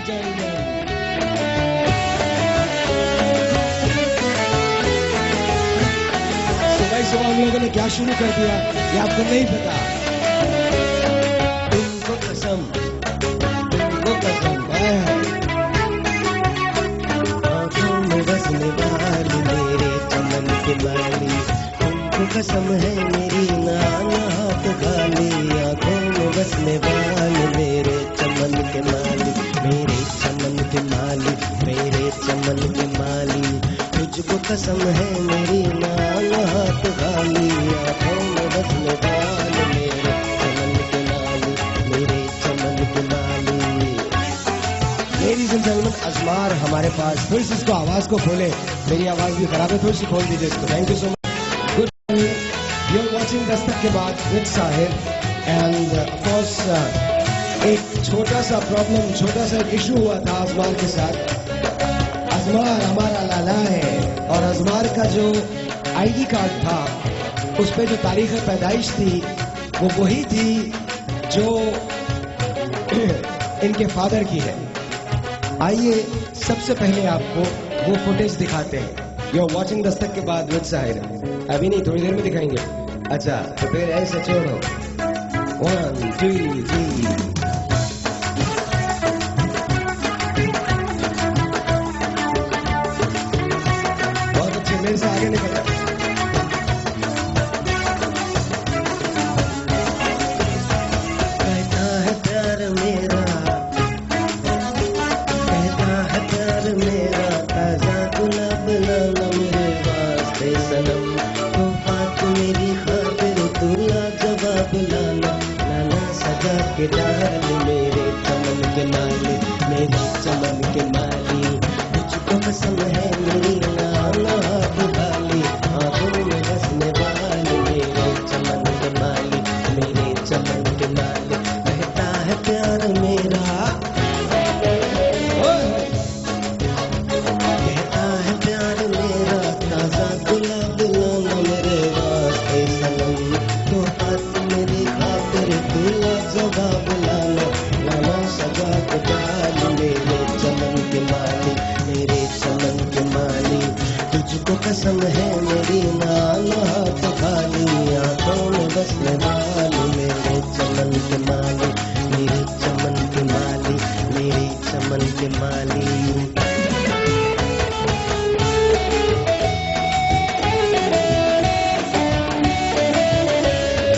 सुबह हम लोगों ने क्या शुरू कर दिया ये आपको नहीं पता। तुमको कसम है आंखों में बसने वाली मेरे चमन के माली। तुमको कसम है मेरी नाम हाथ खाली। आंखों में बसने वाली मेरे चमन के माली, मेरे चमन के माली, मेरे चमन के माली। तुझको कसम है मेरी नाम हाथ खाली। आंखों में बसने वाली मेरे चमन के माली, मेरे चमन के माली। लेडीज एंड जेंटलमैन, अजमार हमारे पास। फिर से इसको आवाज को खोले, मेरी आवाज भी खराब है, थोड़ी सी खोल दीजिए इसको। Thank you so much. Good morning, you are watching Dastak के बाद विद साहिब। एंड ऑफ कोर्स एक छोटा सा प्रॉब्लम, छोटा सा इशू हुआ था अजमार के साथ। अजमार हमारा लाला है और अजमार का जो आईडी कार्ड था उस पे जो तारीख पैदाइश थी वो वही थी जो इनके फादर की है। आइए सबसे पहले आपको वो फुटेज दिखाते हैं। यू आर वॉचिंग दस्तक के बाद विद साहिर। अभी नहीं, थोड़ी देर में दिखाएंगे। अच्छा तो फिर ऐसे छोड़ो। 1 2 3। मेरे से आगे निकल। कहता है प्यार मेरा, कहता है प्यार मेरा, ताजा गुलाब लाना मेरे वास्ते सनम। तो बात मेरी खातिर तू लाजवाब लाना, लाना सजा के डाल मेरे चमन के माली, मेरे चमन के माली। तुझको कसम है मेरी नाम हाथ खाली। आंखों में बसने वाली मेरे चमन के माली, मेरे चमन के माली। कहता है प्यार मेरा, कहता है प्यार मेरा, ताजा गुलाब लाना मेरे वास्ते सनम। तो हाथ मेरी खातिर तू लाजवाब लाना, लाना सजा के डाल मेरे चमन के माली, मेरे चमन के माली। तुझको कसम है मेरी नाम हाथ खाली। आंखों में बसने वाली मेरे चमन के माली, मेरे चमन के माली, मेरे चमन के माली।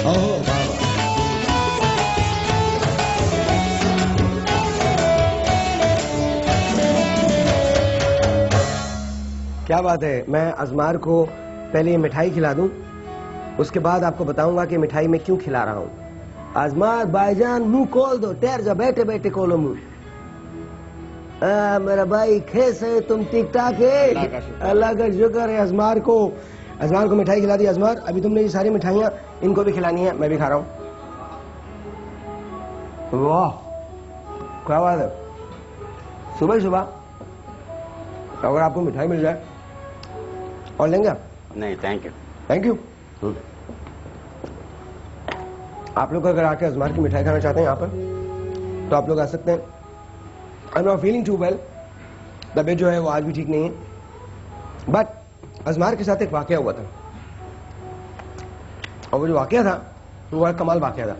ओह बाबा, क्या बात है। मैं अजमार को पहले ये मिठाई खिला दूं, उसके बाद आपको बताऊंगा कि मिठाई मैं क्यों खिला रहा हूं। अजमार भाईजान मुंह खोल दो, ठहर जा, बैठे बैठे खोलो मुंह। मेरा भाई कैसे है, तुम ठीक ठाक है? अल्लाह का शुक्र है। अजमार को मिठाई खिला दी। अजमार अभी तुमने ये सारी मिठाइयाँ इनको भी खिलानी है, मैं भी खा रहा हूँ। वाह क्या बात है। सुबह सुबह अगर आपको मिठाई मिल जाए और लेंगे आप? नहीं थैंक यू। Thank you. आप लोग अगर आके अजमार की मिठाई खाना चाहते हैं यहाँ पर तो आप लोग आ सकते हैं। I am not feeling too well, तबीयत जो है वो आज भी ठीक नहीं है। बट अजमार के साथ एक वाकया हुआ था और वो जो वाकया था वो एक कमाल वाकया था।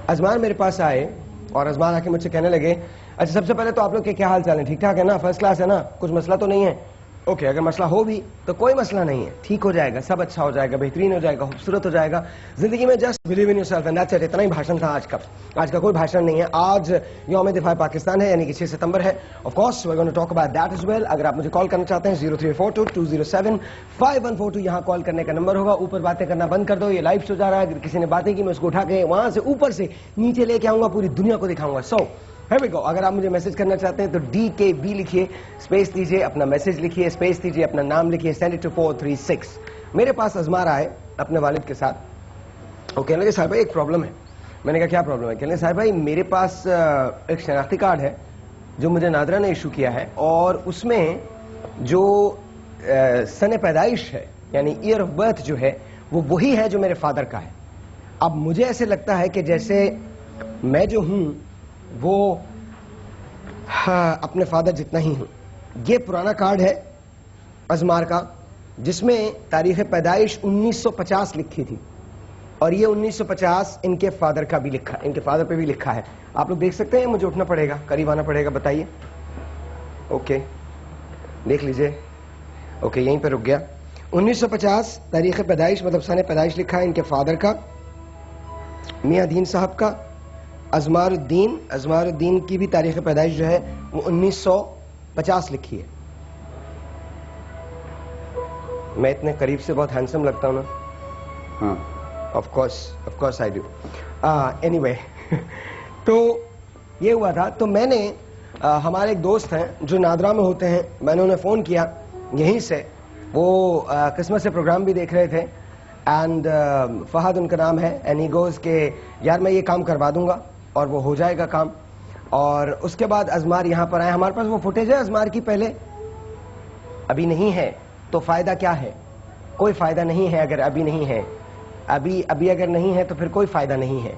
अजमार मेरे पास आए और अजमार आके मुझसे कहने लगे, अच्छा सबसे पहले तो आप लोग के क्या हाल चाल है, ठीक ठाक है ना, फर्स्ट क्लास है ना, कुछ मसला तो नहीं है? ओके, अगर मसला हो भी तो कोई मसला नहीं है, ठीक हो जाएगा, सब अच्छा हो जाएगा, बेहतरीन हो जाएगा, खूबसूरत हो जाएगा जिंदगी में। Just believe in yourself and that's it. इतना ही भाषण था आज का। आज का कोई भाषण नहीं है। आज यौम दिफा पाकिस्तान है, यानी कि 6 सितंबर है। Of course we are going to talk about that as well. अगर आप मुझे कॉल करना चाहते हैं 0342207514 यहाँ कॉल करने का नंबर होगा। ऊपर बातें करना बंद कर दो, ये लाइव शो जा रहा है। अगर किसी ने बातें की मैं उसको उठा के वहां से ऊपर से नीचे लेके आऊंगा, पूरी दुनिया को दिखाऊंगा। सो Here we go। अगर आप मुझे मैसेज करना चाहते हैं तो DKB लिखिए, स्पेस दीजिए, अपना मैसेज लिखिए, स्पेस दीजिए, अपना नाम लिखिए, सेंड इट टू 436। मेरे पास अजमार आए अपने वालिद के साथ। वो कहने लगे साहिब भाई एक प्रॉब्लम है। मैंने कहा क्या प्रॉब्लम है? कहने लगे साहिब भाई मेरे पास एक शनाख्ती कार्ड है जो मुझे नादरा ने इशू किया है और उसमें जो सन पैदाइश है यानी ईयर ऑफ बर्थ जो है वो वही है जो मेरे फादर का है। अब मुझे ऐसे लगता है कि जैसे मैं जो हूं वो हाँ, अपने फादर जितना ही हूँ। ये पुराना कार्ड है अजमार का, जिसमें तारीख पैदाइश 1950 लिखी थी, और ये 1950 इनके फादर का भी लिखा, इनके फादर पे भी लिखा है। आप लोग देख सकते हैं, मुझे उठना पड़ेगा, करीब आना पड़ेगा, बताइए। ओके, देख लीजिए। ओके, यहीं पे रुक गया। 1950 तारीख पैदाइश, मतलब सन पैदाइश लिखा है इनके फादर का, मियां दीन साहब का। अजमारुद्दीन की भी तारीख पैदाइश जो है वो 1950 लिखी है। मैं इतने करीब से बहुत हैंडसम लगता हूं ना? हाँ, of course I do. Anyway, तो ये हुआ था। तो मैंने हमारे एक दोस्त हैं जो नादरा में होते हैं, मैंने उन्हें फ़ोन किया यहीं से। वो क्रिसमस से प्रोग्राम भी देख रहे थे, एंड फहद उनका नाम है, एंड ही गोज के यार मैं ये काम करवा दूंगा और वो हो जाएगा काम। और उसके बाद अजमार यहाँ पर आए। हमारे पास वो फुटेज है अजमार की पहले, अभी नहीं है तो फ़ायदा क्या है? कोई फ़ायदा नहीं है अगर अभी नहीं है। अभी अगर नहीं है तो फिर कोई फ़ायदा नहीं है,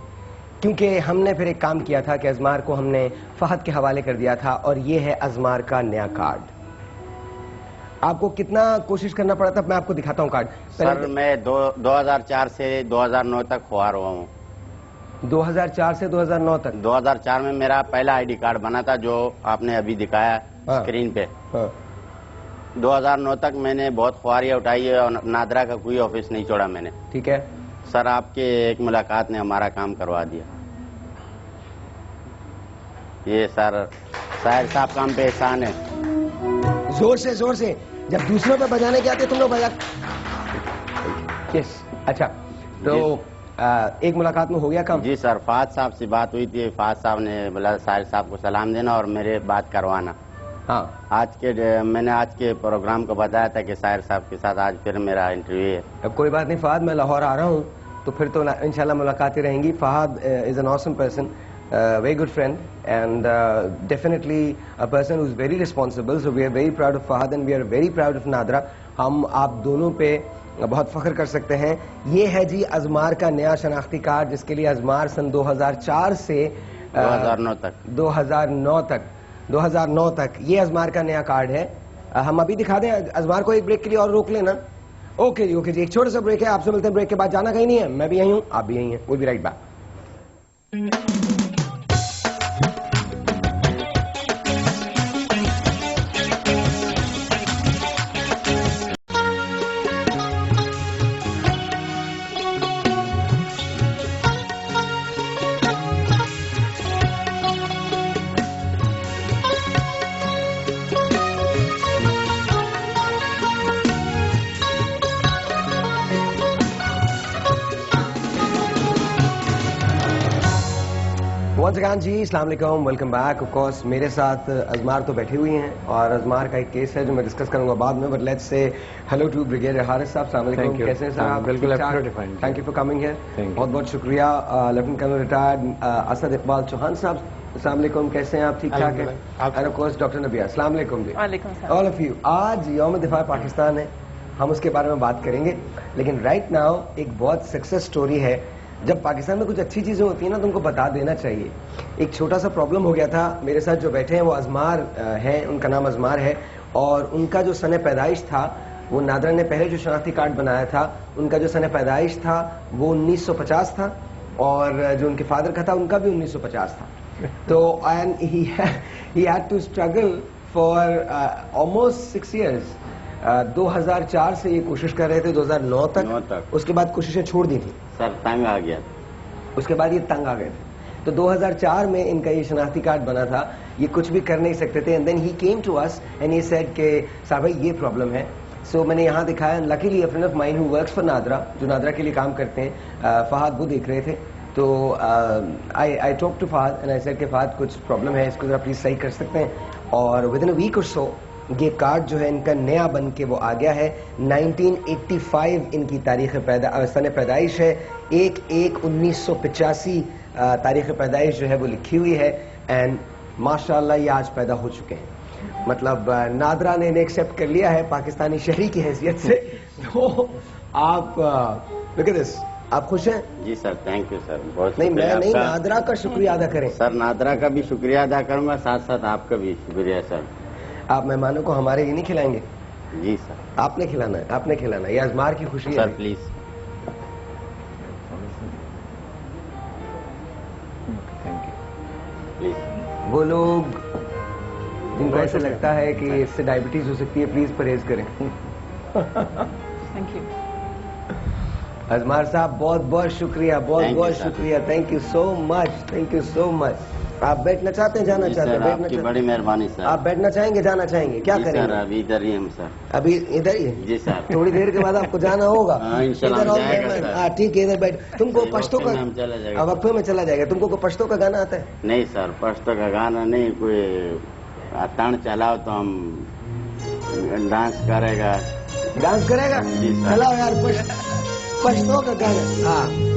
क्योंकि हमने फिर एक काम किया था कि अजमार को हमने फहद के हवाले कर दिया था, और ये है अजमार का नया कार्ड। आपको कितना कोशिश करना पड़ा था, मैं आपको दिखाता हूँ कार्ड। सर मैं 2004 से 2009 तक खुआर हुआ हूँ। 2004 से 2009 तक? 2004 में मेरा पहला आईडी कार्ड बना था, जो आपने अभी दिखाया स्क्रीन पे। 2009 तक मैंने बहुत ख्वारियाँ उठाई है और नादरा का कोई ऑफिस नहीं छोड़ा मैंने। ठीक है सर, आपके एक मुलाकात ने हमारा काम करवा दिया। ये सर शायर साहब काम पे एहसान है। जोर से जब दूसरों पे बजाने के आते तुम लोग बजा। यस, अच्छा, तो एक मुलाकात में हो गया काम? जी सर, फहद साहब से बात हुई थी। फहद साहब ने बोला शायर साहब को सलाम देना और मेरे बात करवाना। हाँ, मैंने आज के प्रोग्राम को बताया था कि शायर साहब के साथ आज फिर मेरा इंटरव्यू है। अब कोई बात नहीं फहद, मैं लाहौर आ रहा हूँ तो फिर तो इंशाल्लाह मुलाकातें रहेंगी। Fahad is an awesome person, very good friend, and definitely a person who's very responsible. So we are very proud of Fahad and we are very proud of Nadra. हम आप दोनों पे बहुत फख्र कर सकते हैं। ये है जी अजमार का नया शनाख्ती कार्ड, जिसके लिए अजमार सन 2004 से 2009 तक ये अजमार का नया कार्ड है। हम अभी दिखा दें अजमार को, एक ब्रेक के लिए और रोक लेना। ओके जी, एक छोटा सा ब्रेक है, आपसे मिलते हैं ब्रेक के बाद। जाना कहीं नहीं है, मैं भी यहीं हूँ, आप भी यहीं हैं। We'll be right back. Once again जी, अस्सलाम वालेकुम, वेलकम बैक। ऑफ कोर्स मेरे साथ अजमार तो बैठी हुई हैं, और अजमार का एक केस है जो मैं डिस्कस करूंगा बाद में, but let's say hello to brigadier Haris साहब। अस्सलाम वालेकुम, कैसे हैं साहब? बिल्कुल, thank you for coming here, बहुत बहुत शुक्रिया। Lieutenant colonel retired Asad Iqbal Chauhan साहब, अस्सलाम वालेकुम, कैसे हैं आप? ठीक ठाक हैं? एंड ऑफ कोर्स डॉक्टर नबिया, अस्सलाम वालेकुम जी। All of you. आज यौम दिफा पाकिस्तान है, हम उसके बारे में बात करेंगे, लेकिन राइट नाउ एक बहुत सक्सेस स्टोरी है। जब पाकिस्तान में कुछ अच्छी चीजें होती हैं ना, तो उनको बता देना चाहिए। एक छोटा सा प्रॉब्लम हो गया था। मेरे साथ जो बैठे हैं वो अजमार हैं, उनका नाम अजमार है, और उनका जो सन पैदाइश था, वो नादरा ने पहले जो शनाख्ती कार्ड बनाया था, उनका जो सन पैदाइश था वो 1950 था, और जो उनके फादर का था उनका भी 1950 था। तो and he had to struggle for almost 6 years। 2004 से ये कोशिश कर रहे थे 2009 तक। उसके बाद कोशिशें छोड़ दी थी सर, तंग आ गया। उसके बाद ये तंग आ गए थे। तो 2004 में इनका ये शनाख्ती कार्ड बना था, ये कुछ भी कर नहीं सकते थे। And then he came to us and he said के साहब भाई ये प्रॉब्लम है। सो मैंने यहाँ दिखाया। Luckily a friend of mine who works for NADRA, जो नादरा के लिए काम करते हैं, फहद, वो देख रहे थे। तो I talk to Fahad and I said के फहद कुछ प्रॉब्लम है, इसको जरा प्लीज सही कर सकते हैं। और विद इन अ वीक और सो ये कार्ड जो है इनका नया बन के वो आ गया है। 1985 इनकी सन पैदाइश है। 1/1/1985 तारीख पैदाइश जो है वो लिखी हुई है। एंड माशाल्लाह ये आज पैदा हो चुके हैं। मतलब नादरा ने इन्हें एक्सेप्ट कर लिया है पाकिस्तानी शहरी की हैसियत से। तो आप लुक एट दिस, आप खुश हैं? जी सर, थैंक यू सर, बहुत नहीं, मैं नहीं, आपका। नादरा का शुक्रिया अदा करें। सर नादरा का भी शुक्रिया अदा करूंगा, साथ साथ आपका भी शुक्रिया सर। आप मेहमानों को हमारे ये नहीं खिलाएंगे? जी सर। आपने खिलाना है, आपने खिलाना है, ये अजमार की खुशी है sir please. Thank you. Please. वो लोग जिनको ऐसा लगता है कि इससे डायबिटीज हो सकती है, प्लीज परहेज करें। Thank you. अजमार साहब बहुत बहुत शुक्रिया, बहुत Thank you, बहुत sir. शुक्रिया, thank you so much, thank you so much. आप बैठना चाहते हैं, जाना जी चाहते हैं? सर, बैठना आपकी चाहते बड़ी मेहरबानी सर। आप बैठना चाहेंगे, जाना चाहेंगे, क्या जी करेंगे? सर, अभी इधर ही हम सर। अभी इधर ही है? जी सर। थोड़ी देर के बाद आपको जाना होगा। हाँ, इंशाल्लाह इधर और जाएगा, मेहमान- सर। हाँ ठीक है, इधर बैठ। तुमको वक्फे पश्तो का में हम चला जाएगा। वक्फे में चला जाएगा। तुमको कोई पश्तो का गाना आता है? नहीं सर, पश्तो का गाना नहीं, कोई तान चलाओ तो हम डांस करेगा। डांस करेगा? जी सर। चलाओ यार, पश्तो का गाना। हाँ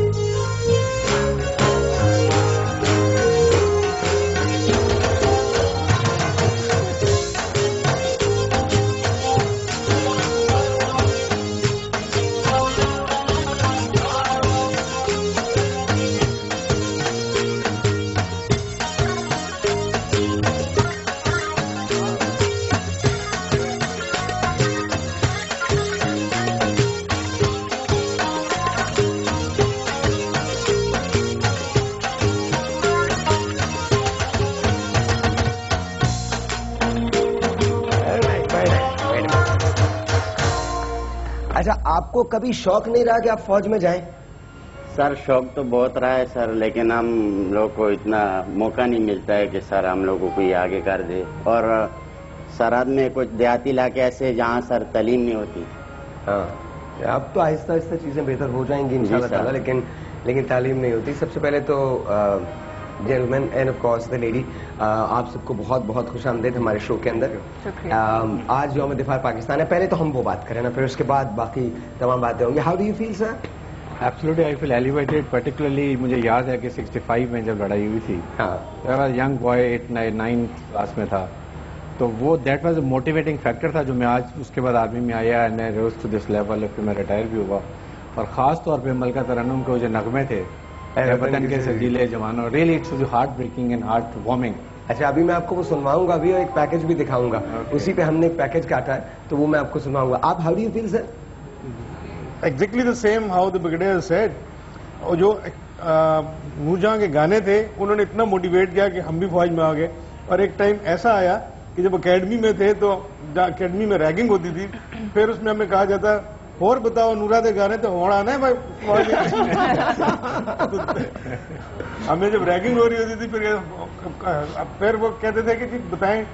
अच्छा, आपको कभी शौक नहीं रहा कि आप फौज में जाएं? सर शौक तो बहुत रहा है सर, लेकिन हम लोग को इतना मौका नहीं मिलता है कि सर हम लोग को कोई आगे कर दे। और सरहद में कुछ देहाती इलाके ऐसे जहाँ सर तालीम नहीं होती। हाँ, अब तो आहिस्ता आहिस्ता चीजें बेहतर हो जाएंगी इंशाल्लाह जी सर। ताला, लेकिन तालीम नहीं होती। सबसे पहले तो gentleman and of course the lady, आप सबको बहुत बहुत खुश आमदीद हमारे शो के अंदर। शुक्रिया। आज यौम दिफा पाकिस्तान है, पहले तो हम वो बात करें ना, फिर उसके बाद बाकी तमाम बातें होंगी। How do you feel sir? Absolutely I feel elevated, particularly मुझे याद है कि 65 में जब लड़ाई हुई थी, हाँ यंग बॉय 8-9 क्लास में था, तो वो that was a motivating factor था जो मैं आज उसके बाद आर्मी में आया and I rose to this level, फिर मैं रिटायर भी हुआ। और खास तौर पे मलका तरन्नुम के जो नगमे थे, वतन के सजीले जवानों, really it's heartbreaking and heartwarming. अच्छा, अभी मैं आपको वो सुनवाऊंगा अभी, और एक पैकेज भी दिखाऊंगा। उसी पे हमने एक पैकेज काटा है, तो वो मैं आपको सुनवाऊंगा। आप how do you feel sir? Exactly the same how the brigadier said. और जो नूरजहां के गाने थे, उन्होंने इतना मोटिवेट किया कि हम भी फौज में आ गए। और एक टाइम ऐसा आया कि जब अकेडमी में थे तो अकेडमी में रैगिंग होती थी, फिर उसमें हमें कहा जाता और बताओ नूरा दे गाने तो होना आना है भाई फौज में। हमें जब रैगिंग हो रही होती थी फिर वो कहते थे कि बताएं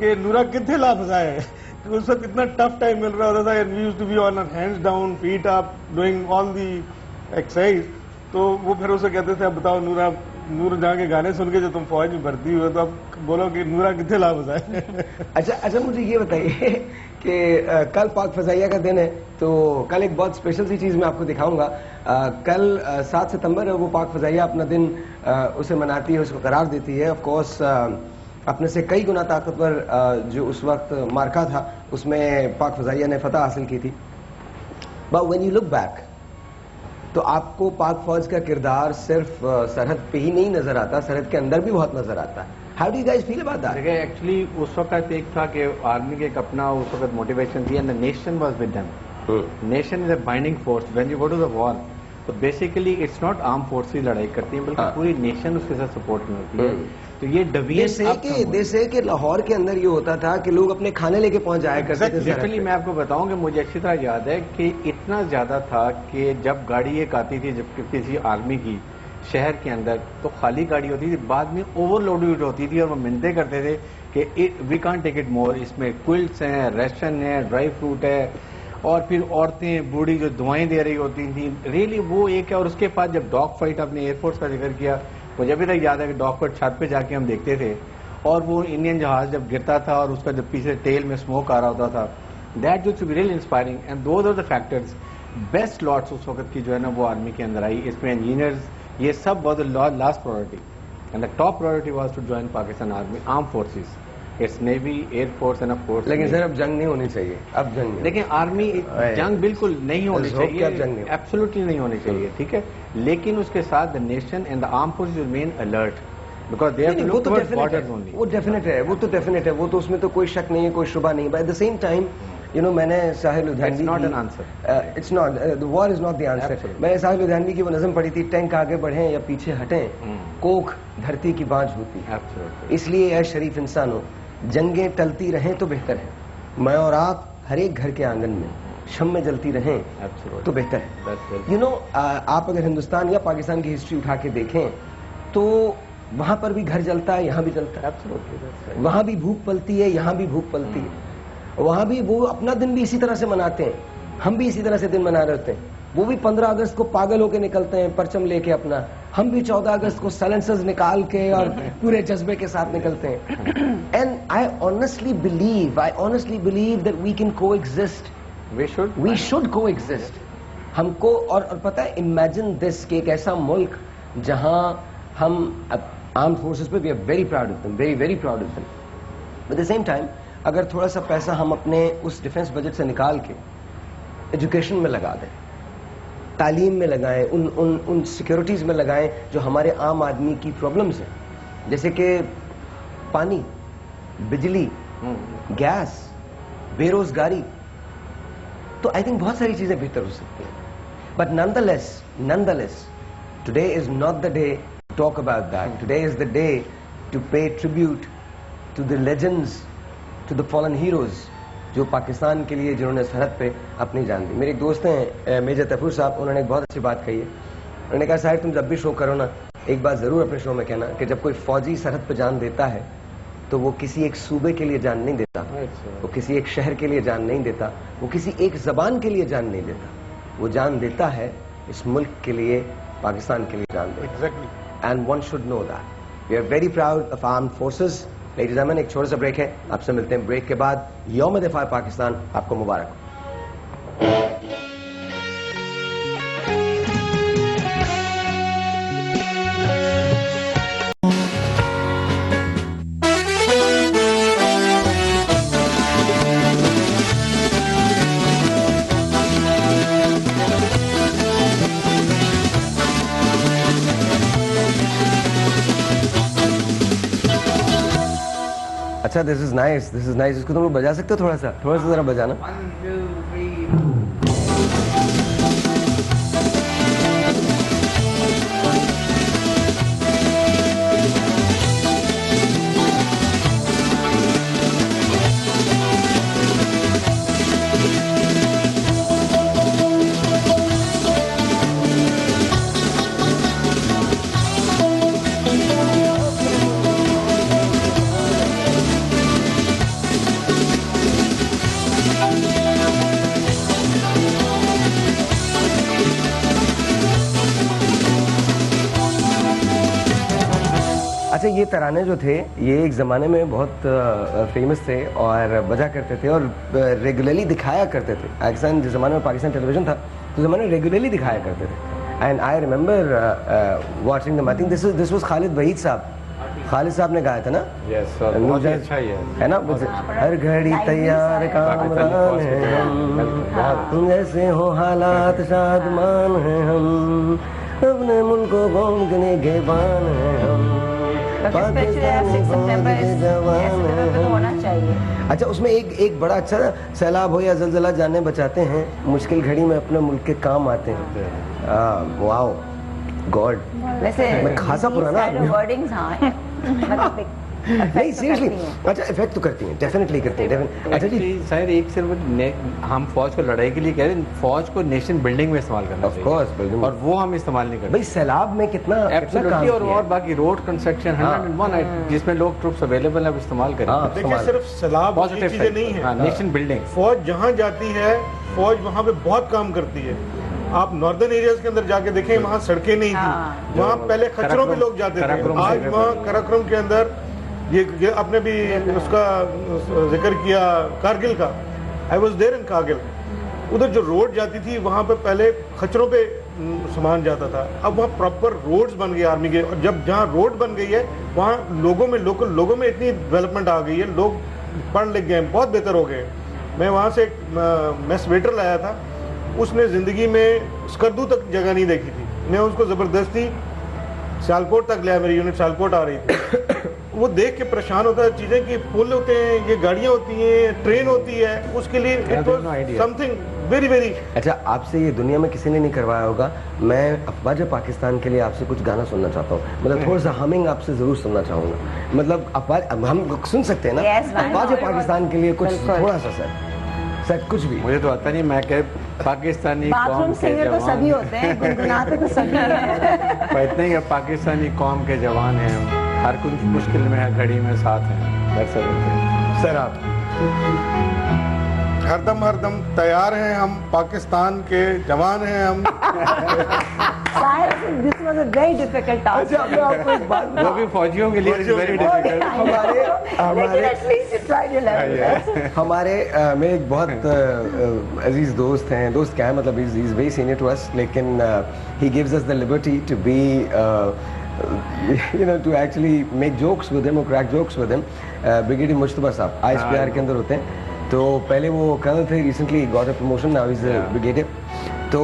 कि नूरा कितने लाभ है। उस वक्त इतना टफ टाइम मिल रहा होता था, and we used to be on our hands down, feet up, doing all the exercise. तो वो फिर उसे कहते थे अब बताओ नूरजहां के गाने सुन के जो तुम फौज में भर्ती हुए तो अब बोलो कि नूरा कितने लाभ है। अच्छा, मुझे ये बताइए कि कल पाक फजाइया का दिन है, तो कल एक बहुत स्पेशल सी चीज मैं आपको दिखाऊंगा। कल 7 सितंबर है, वो पाक फजाइया अपना दिन उसे मनाती है, उसको करार देती है। ऑफ कोर्स अपने से कई गुना ताकतवर जो उस वक्त मार्का था, उसमें पाक फजाइया ने फतह हासिल की थी। But when you look back, तो आपको पाक फौज का किरदार सिर्फ सरहद पे ही नहीं नजर आता, सरहद के अंदर भी बहुत नजर आता है। How do you guys feel about that? देखिए, एक्चुअली उस वक्त एक था कि आर्मी के एक अपना उस वक्त मोटिवेशन थी, and the nation was with them. Nation is a binding force. When you go to the war, तो basically it's not arm forces लड़ाई करती हैं, बल्कि पूरी नेशन उसके साथ सपोर्ट में होती है। तो ये जैसे कि लाहौर के अंदर ये होता था कि लोग अपने खाने लेके पहुंच जाया करते थे। लिटरली मैं आपको बताऊं कि मुझे अच्छी तरह याद है कि इतना ज्यादा था कि जब गाड़ी एक आती थी जब किसी आर्मी की शहर के अंदर, तो खाली गाड़ी होती थी, बाद में ओवरलोडेड होती थी और वो मिन्नतें करते थे कि we can't take it more. इसमें क्विल्ट्स हैं, राशन है, ड्राई फ्रूट है, और फिर औरतें बूढ़ी जो दुआएं दे रही होती थी। रियली वो एक है। और उसके बाद जब डॉग फाइट, आपने एयरफोर्स का जिक्र किया, मुझे अभी तक याद है कि डॉग फाइट छत पे जाके हम देखते थे, और वो इंडियन जहाज जब गिरता था और उसका जब पीछे टेल में स्मोक आ रहा होता था, that used to be really inspiring. And those are the factors, best lots उस वक्त की जो है ना वो आर्मी के अंदर आई। इसमें इंजीनियर्स, ये सब was the last priority, and the top priority was to join Pakistan army arm forces. It's navy, air force and of course. लेकिन सर अब जंग नहीं होनी चाहिए, अब जंग नहीं। लेकिन आर्मी जंग बिल्कुल नहीं होनी चाहिए, एब्सोल्युटली नहीं होनी चाहिए, ठीक है। लेकिन उसके साथ the nation and the arm forces remain alert because they have to look towards borders only. वो डेफिनेट है, वो तो डेफिनेट है, वो तो उसमें तो कोई शक नहीं है, कोई शुबा नहीं। But at the same time you know, मैंने Sahir Ludhianvi, it's not an answer, it's not, the war is not the answer. मैंने साहिल लुधियानवी की वो नज़म पढ़ी थी, टैंक आगे बढ़े या पीछे हटें, कोख धरती की बांझ होती है। इसलिए ऐ शरीफ इंसानों, जंगें टलती रहें तो बेहतर है, मैं और आप हर एक घर के आंगन में शम्में जलती रहें तो बेहतर है। यू नो, आप अगर हिंदुस्तान या पाकिस्तान की हिस्ट्री उठा के देखें तो वहां पर भी घर जलता है, यहाँ भी जलता है, वहां भी भूख पलती है, यहाँ भी भूख पलती है, वहां भी वो अपना दिन भी इसी तरह से मनाते हैं, हम भी इसी तरह से दिन मना रहे होते हैं। वो भी 15 अगस्त को पागल होके निकलते हैं परचम लेके अपना, हम भी 14 अगस्त को साइलेंसर्स निकाल के और पूरे जज्बे के साथ निकलते हैं। And I honestly believe that we can coexist, we should coexist. हमको और पता है, इमेजिन दिस कि एक ऐसा मुल्क जहां हम आर्म्ड फोर्सेस पे we are very proud of them, very very proud of them. At the same time अगर थोड़ा सा पैसा हम अपने उस डिफेंस बजट से निकाल के एजुकेशन में लगा दें, तालीम में लगाएं, उन सिक्योरिटीज में लगाएं जो हमारे आम आदमी की प्रॉब्लम्स हैं, जैसे कि पानी, बिजली, गैस, बेरोजगारी, तो आई थिंक बहुत सारी चीजें बेहतर हो सकती हैं। But nonetheless today is not the day to talk about that. Today is the day to pay tribute to the legends, to the fallen heroes जो पाकिस्तान के लिए जिन्होंने सरहद पे अपनी जान दी। मेरे एक दोस्त हैं मेजर तैफूर साहब, उन्होंने एक बहुत अच्छी बात कही है। उन्होंने कहा साहब तुम जब भी शो करो ना, एक बात जरूर अपने शो में कहना कि जब कोई फौजी सरहद पे जान देता है तो वो किसी एक सूबे के लिए जान नहीं देता, वो किसी एक शहर के लिए जान नहीं देता, वो किसी एक जबान के लिए जान नहीं देता, वो जान देता है इस मुल्क के लिए, पाकिस्तान के लिए जान देता। Exactly. And one should know that. We are very proud of armed forces. Ladies and gentleman, एक छोटा सा ब्रेक है, आपसे मिलते हैं ब्रेक के बाद। यौम दिफा पाकिस्तान आपको मुबारक हो। अच्छा, this is nice, this is nice. इसको तुम लोग बजा सकते हो थोड़ा सा जरा बजाना। 1 2 3 अच्छा, ये तराने जो थे ये एक ज़माने में बहुत फेमस थे और बजा करते थे और रेगुलरली दिखाया करते थे। पाकिस्तान, जिस ज़माने में पाकिस्तान टेलीविज़न था तो ज़माने में रेगुलरली दिखाया करते थे। And I remember watching them. I think this was Khalid Waheed साहब, खालिद साहब ने गाया था ना? यस सर, बहुत ही अच्छा है ना? हर घड़ी तैयार कामरान है हम, तुम जैसे हो हालात शादमान है हम, अपने मुल्क को कौम के निगहबान है हम, होना चाहिए। अच्छा, उसमें एक बड़ा अच्छा सैलाब हो या जलजला जाने बचाते हैं, मुश्किल घड़ी में अपने मुल्क के काम आते हैं। वाओ गॉड, मैं खासा पुराना वर्डिंग्स हाँ नहीं सीरियसली। अच्छा, इफेक्ट तो करती हैं, डेफिनेटली करती हैं। अच्छा जी, शायद एक सिर्फ हम फौज को लड़ाई के लिए कह रहे हैं, फौज को नेशन बिल्डिंग में इस्तेमाल करना ऑफ कोर्स, बिल्डिंग, और वो हम इस्तेमाल नहीं करते भाई। सैलाब में कितना एब्सोल्युटली, और बाकी रोड कंस्ट्रक्शन 101 जिसमें लोग ट्रूप्स अवेलेबल है, इस्तेमाल करें। देखिए, सिर्फ सैलाब पॉजिटिव चीजें नहीं है, नेशन बिल्डिंग। फौज जहाँ जाती है, फौज वहाँ पे बहुत काम करती है। आप नॉर्दर्न एरियाज के अंदर जाके देखें, वहाँ सड़कें नहीं थी, वहाँ पहले खच्चरों पे लोग जाते थे। आज वहाँ कराक्रम के अंदर ये आपने भी उसका जिक्र किया कारगिल का। I was there in Kargil. उधर जो रोड जाती थी वहां पे पहले खच्चरों पे सामान जाता था। अब वहाँ प्रॉपर रोड्स बन गए आर्मी के, और जब जहाँ रोड बन गई है वहाँ लोगों में, लोकल लोगों में इतनी डेवलपमेंट आ गई है, लोग पढ़ लिख गए हैं, बहुत बेहतर हो गए। मैं वहाँ से एक मेस वेटर लाया था, उसने ज़िंदगी में स्कर्दू तक जगह नहीं देखी थी, मैं उसको ज़बरदस्ती सियालकोट तक लिया, मेरी यूनिट सियालकोट आ रही थी। वो देख के परेशान होता है, चीज़ें कि पुल होते हैं, ये गाड़ियाँ होती हैं, ट्रेन होती है, उसके लिए it was something very very. अच्छा, आपसे ये दुनिया में किसी ने नहीं करवाया होगा। मैं अफवाज पाकिस्तान के लिए आपसे कुछ गाना सुनना चाहता हूँ, मतलब थोड़ा सा हमिंग आपसे जरूर सुनना चाहूँगा। मतलब अफवाज, हम सुन सकते हैं ना? Yes, why अफवाज not? पाकिस्तान के लिए कुछ बिल्कुल। थोड़ा सा सर कुछ भी। मुझे तो आता नहीं, मैं कह पाकिस्तानी बाथरूम कौम के सिंगर तो सभी जवान, होते हैं, गुनगुनाते तो सभी हैं। पर इतना ही है, पाकिस्तानी कौम के जवान हैं हम, हर कुछ मुश्किल में, हर घड़ी में साथ हैं। That's everything। सर आप? हरदम हरदम तैयार हैं हम, पाकिस्तान के जवान हैं हम। This was a very difficult task. अच्छा, मैं आपको एक बात वो भी फौजियों के लिए वेरी डिफिकल्ट। लेकिन at least you tried your level best. हमारे मेरे एक बहुत अजीज दोस्त हैं, दोस्त क्या है मतलब, he is very senior to us, लेकिन he gives us the liberty to be you know, to actually make jokes with him or crack jokes with him। Brigadier Mushtaba साहब ISPR के अंदर होते हैं, तो पहले वो कर्नल थे, recently got a promotion, now is brigadier. तो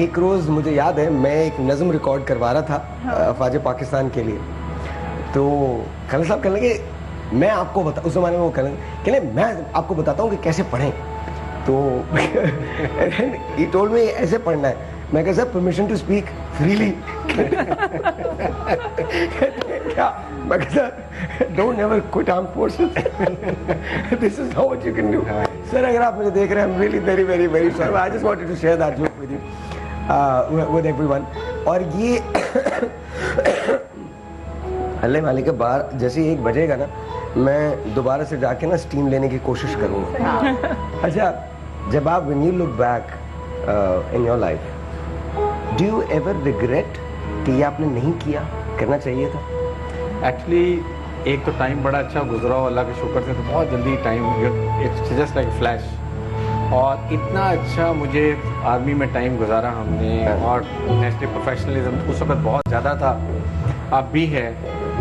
एक रोज़ मुझे याद है, मैं एक नज़म रिकॉर्ड करवा रहा था अफवाज पाकिस्तान के लिए, तो कर्नल साहब कहने लगे मैं आपको बता, उस ज़माने में वो कहने मैं आपको बताता हूँ कि कैसे पढ़ें। तो ही टोल्ड मी ऐसे पढ़ना है। मैं कहा sir permission to speak freely. क्या? मैं कहा don't never quit armed forces, this is how what you can do. Sir अगर आप मुझे देख रहे हैं, I am really very very very sorry, I just wanted to share that joke with you with everyone. और ये अल्लाह वाले के बाहर जैसे ही 1 बजेगा ना, मैं दोबारा से जाके ना स्टीम लेने की कोशिश करूँगा। अच्छा, जब आप when you look back in your life, do you ever regret कि ये आपने नहीं किया, करना चाहिए था? एक्चुअली एक तो टाइम बड़ा अच्छा गुजरा हो, अल्लाह के शुक्र से, तो बहुत जल्दी time, it's just like flash. और इतना अच्छा मुझे आर्मी में टाइम गुजारा हमने, और नेशनल प्रोफेशनलिज्म उस वक्त बहुत ज़्यादा था, अब भी है।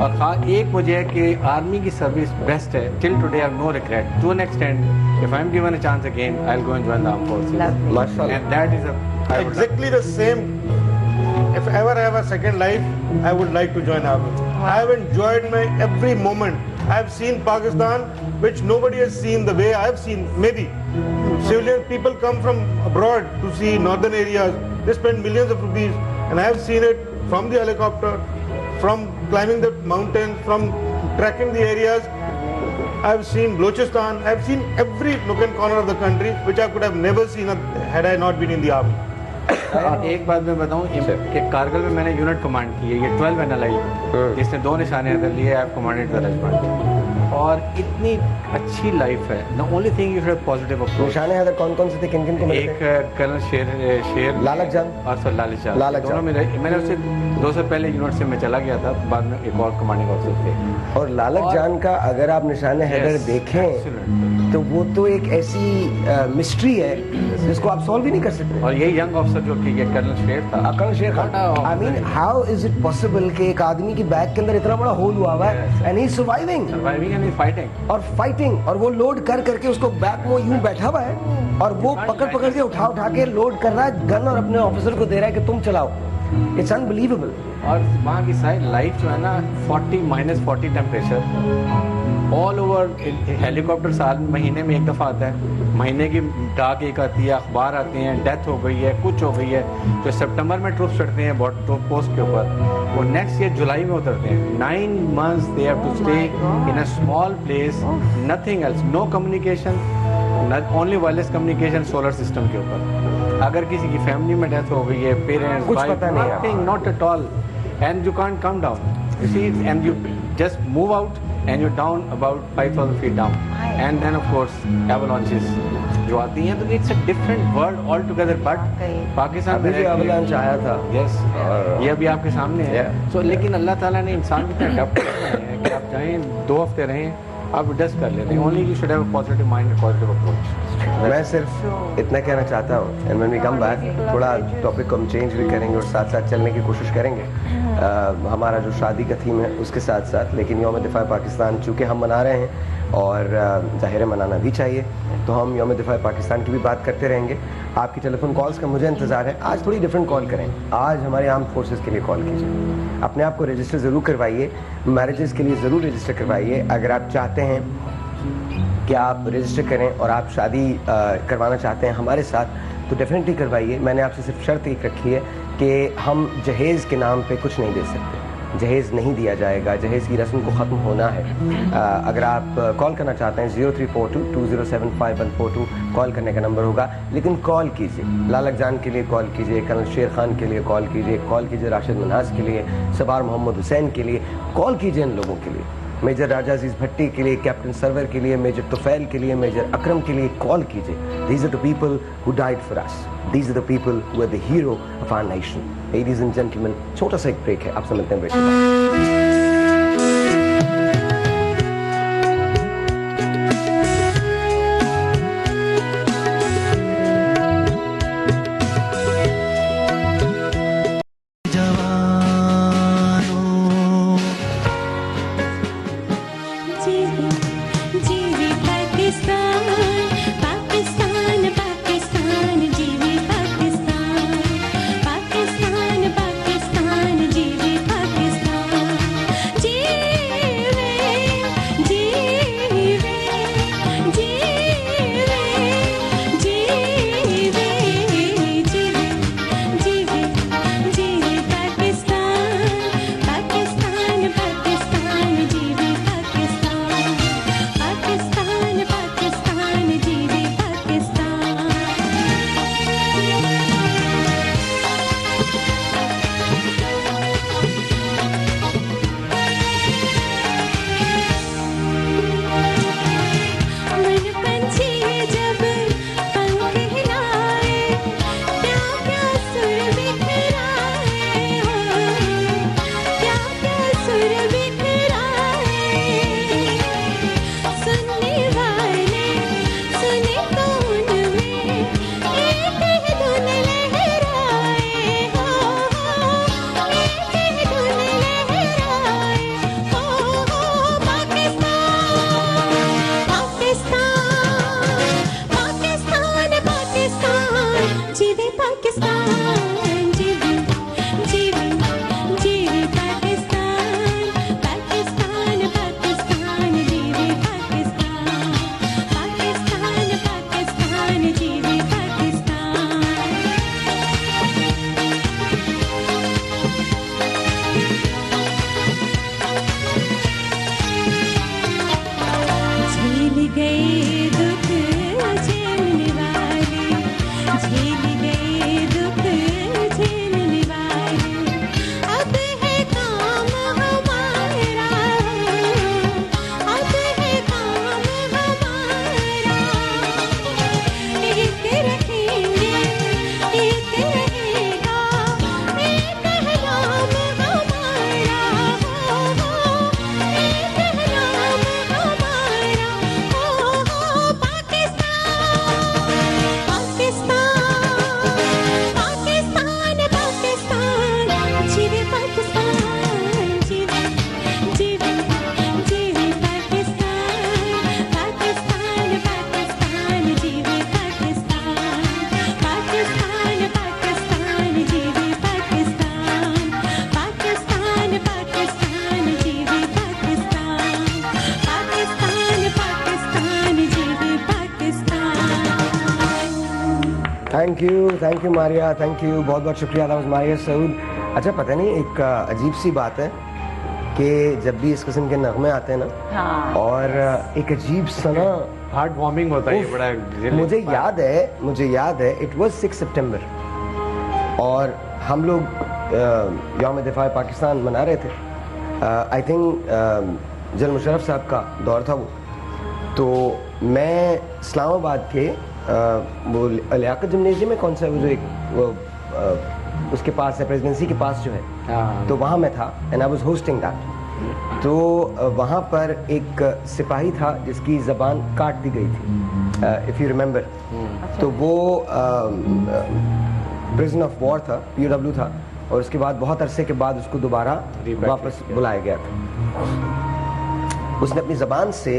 और हाँ, एक मुझे है कि आर्मी की सर्विस बेस्ट है, till today I have no regret to an extent. If I am given a chance again, I will go and join the armed forces, माशाल्लाह। And that is Exactly the same. If ever I have a second life, I would like to join army. I have enjoyed my every moment. I have seen Pakistan, which nobody has seen the way I have seen. Maybe civilian people come from abroad to see northern areas. They spend millions of rupees, and I have seen it from the helicopter, from climbing the mountains, from trekking the areas. I have seen Balochistan. I have seen every nook and corner of the country, which I could have never seen had I not been in the army. और एक बात मैं बताऊं कि कारगिल में मैंने unit command की है, ये 12 NLI, जिसने 2 निशाने हैदर लिए। I have commanded the regiment, और इतनी अच्छी लाइफ है। The only thing you should have positive approach. निशाने हैदर कौन कौन से थे, किन किन को मिले एक थे? कर्नल शेर लालक जान और सर लालच जान, लालच दोनों जान। में मैंने उससे 2 साल पहले यूनिट से मैं चला गया था, बाद में एक और कमांडिंग ऑफिसर थे। और लालक जान का अगर आप निशाने हैदर देखें तो वो तो एक ऐसी मिस्ट्री है जिसको आप सॉल्व ही नहीं कर सकते। और ये यंग ऑफिसर जो कि ये कर्नल शेर था, कर्नल शेर Khan, I mean how is it possible कि एक आदमी की बैग के अंदर इतना बड़ा होल हुआ हुआ है and he is surviving and fighting, और फाइटिंग, और वो लोड कर करके उसको बैग में यूं बैठा हुआ है और वो पकड़ पकड़ के उठा उठा के लोड कर रहा है गन, और अपने ऑफिसर को दे रहा है कि तुम चलाओ। It's unbelievable. और वहाँ की सारी लाइफ जो है ना, 40 टेम्परेचर ऑल ओवर। हेलीकॉप्टर साल महीने में एक दफ़ा आता है, महीने की डाक एक आती है, अखबार आते हैं, डेथ हो गई है, कुछ हो गई है। जो सितंबर में ट्रूप्स चढ़ते हैं पोस्ट के ऊपर, वो नेक्स्ट ईयर जुलाई में उतरते हैं। 9 months they have to stay in a small place, nothing else, no communication, only wireless communication solar system के ऊपर। अगर किसी की फैमिली में डेथ हो गई है, पेरेंट्स, कुछ पता नहीं है, nothing, not at all, and you can't come down, you see, and you just move out and you're down about 5,000 feet down, and then of course avalanches जो आती हैं, तो it's a different world altogether। but Pakistan अभी भी avalanche आया था, yes, ये अभी आपके सामने है। so लेकिन अल्लाह ताला ने इंसान को अडॉप्ट किया है कि आप चाहें 2 हफ्ते रहें, आप एडजस्ट कर लेते हैं। only you should have a positive mind, a positive approach। मैं सिर्फ इतना कहना चाहता हूँ, and when we come back थोड़ा टॉपिक को हम चेंज भी करेंगे और साथ साथ चलने की कोशिश करेंगे हमारा जो शादी का थीम है उसके साथ साथ। लेकिन यौम दिफा पाकिस्तान चूँकि हम मना रहे हैं और ज़ाहिर है मनाना भी चाहिए, तो हम यौम दिफा पाकिस्तान की भी बात करते रहेंगे। आपकी टेलीफोन कॉल्स का मुझे इंतज़ार है। आज थोड़ी डिफरेंट कॉल करें, आज हमारे आर्म फोर्सेस के लिए कॉल कीजिए। अपने आप को रजिस्टर ज़रूर करवाइए, मैरिजेस के लिए ज़रूर रजिस्टर करवाइए। अगर आप चाहते हैं कि आप रजिस्टर करें और आप शादी करवाना चाहते हैं हमारे साथ, तो डेफिनेटली करवाइए। मैंने आपसे सिर्फ शर्त एक रखी है कि हम जहेज़ के नाम पे कुछ नहीं दे सकते, जहेज़ नहीं दिया जाएगा, जहेज़ की रस्म को ख़त्म होना है। अगर आप कॉल करना चाहते हैं 0342207542 कॉल करने का नंबर होगा, लेकिन कॉल कीजिए लालक जान के लिए कॉल कीजिए, कर्नल शेर खान के लिए कॉल कीजिए राशिद मन्हास के लिए, सबार मोहम्मद हुसैन के लिए कॉल कीजिए, इन लोगों के लिए, मेजर राजा अजीज भट्टी के लिए, कैप्टन सरवर के लिए, मेजर तुफैल के लिए, मेजर अकरम के लिए कॉल कीजिए। These are the people who died for us, these are the people who are the hero of our nation. Ladies and gentleman, छोटा सा एक ब्रेक है, आपसे मिलते हैं ब्रेक के बाद। Thank you Maria, thank you, बहुत बहुत शुक्रिया। That was Maria Saud. अच्छा, पता नहीं एक अजीब सी बात है कि जब भी इस किस्म के नगमे आते हैं ना, हाँ। और एक अजीब सा ना हार्ट वार्मिंग होता है, बड़ा। मुझे याद है इट वाज 6 सितंबर और हम लोग यौम दिफा पाकिस्तान मना रहे थे। आई थिंक जनरल मुशर्रफ साहब का दौर था वो, तो मैं इस्लामाबाद के वो लियाकत जिम्नेजियम में, कौन सा वो जो एक उसके पास है, प्रेसिडेंसी के पास जो है, तो वहाँ मैं था and I was hosting that. तो वहाँ पर एक सिपाही था जिसकी ज़बान काट दी गई थी, इफ़ यू रिमेंबर। तो वो प्रिजन ऑफ वॉर था, POW था, और उसके बाद बहुत अरसे के बाद उसको दोबारा वापस बुलाया गया था। उसने अपनी ज़बान से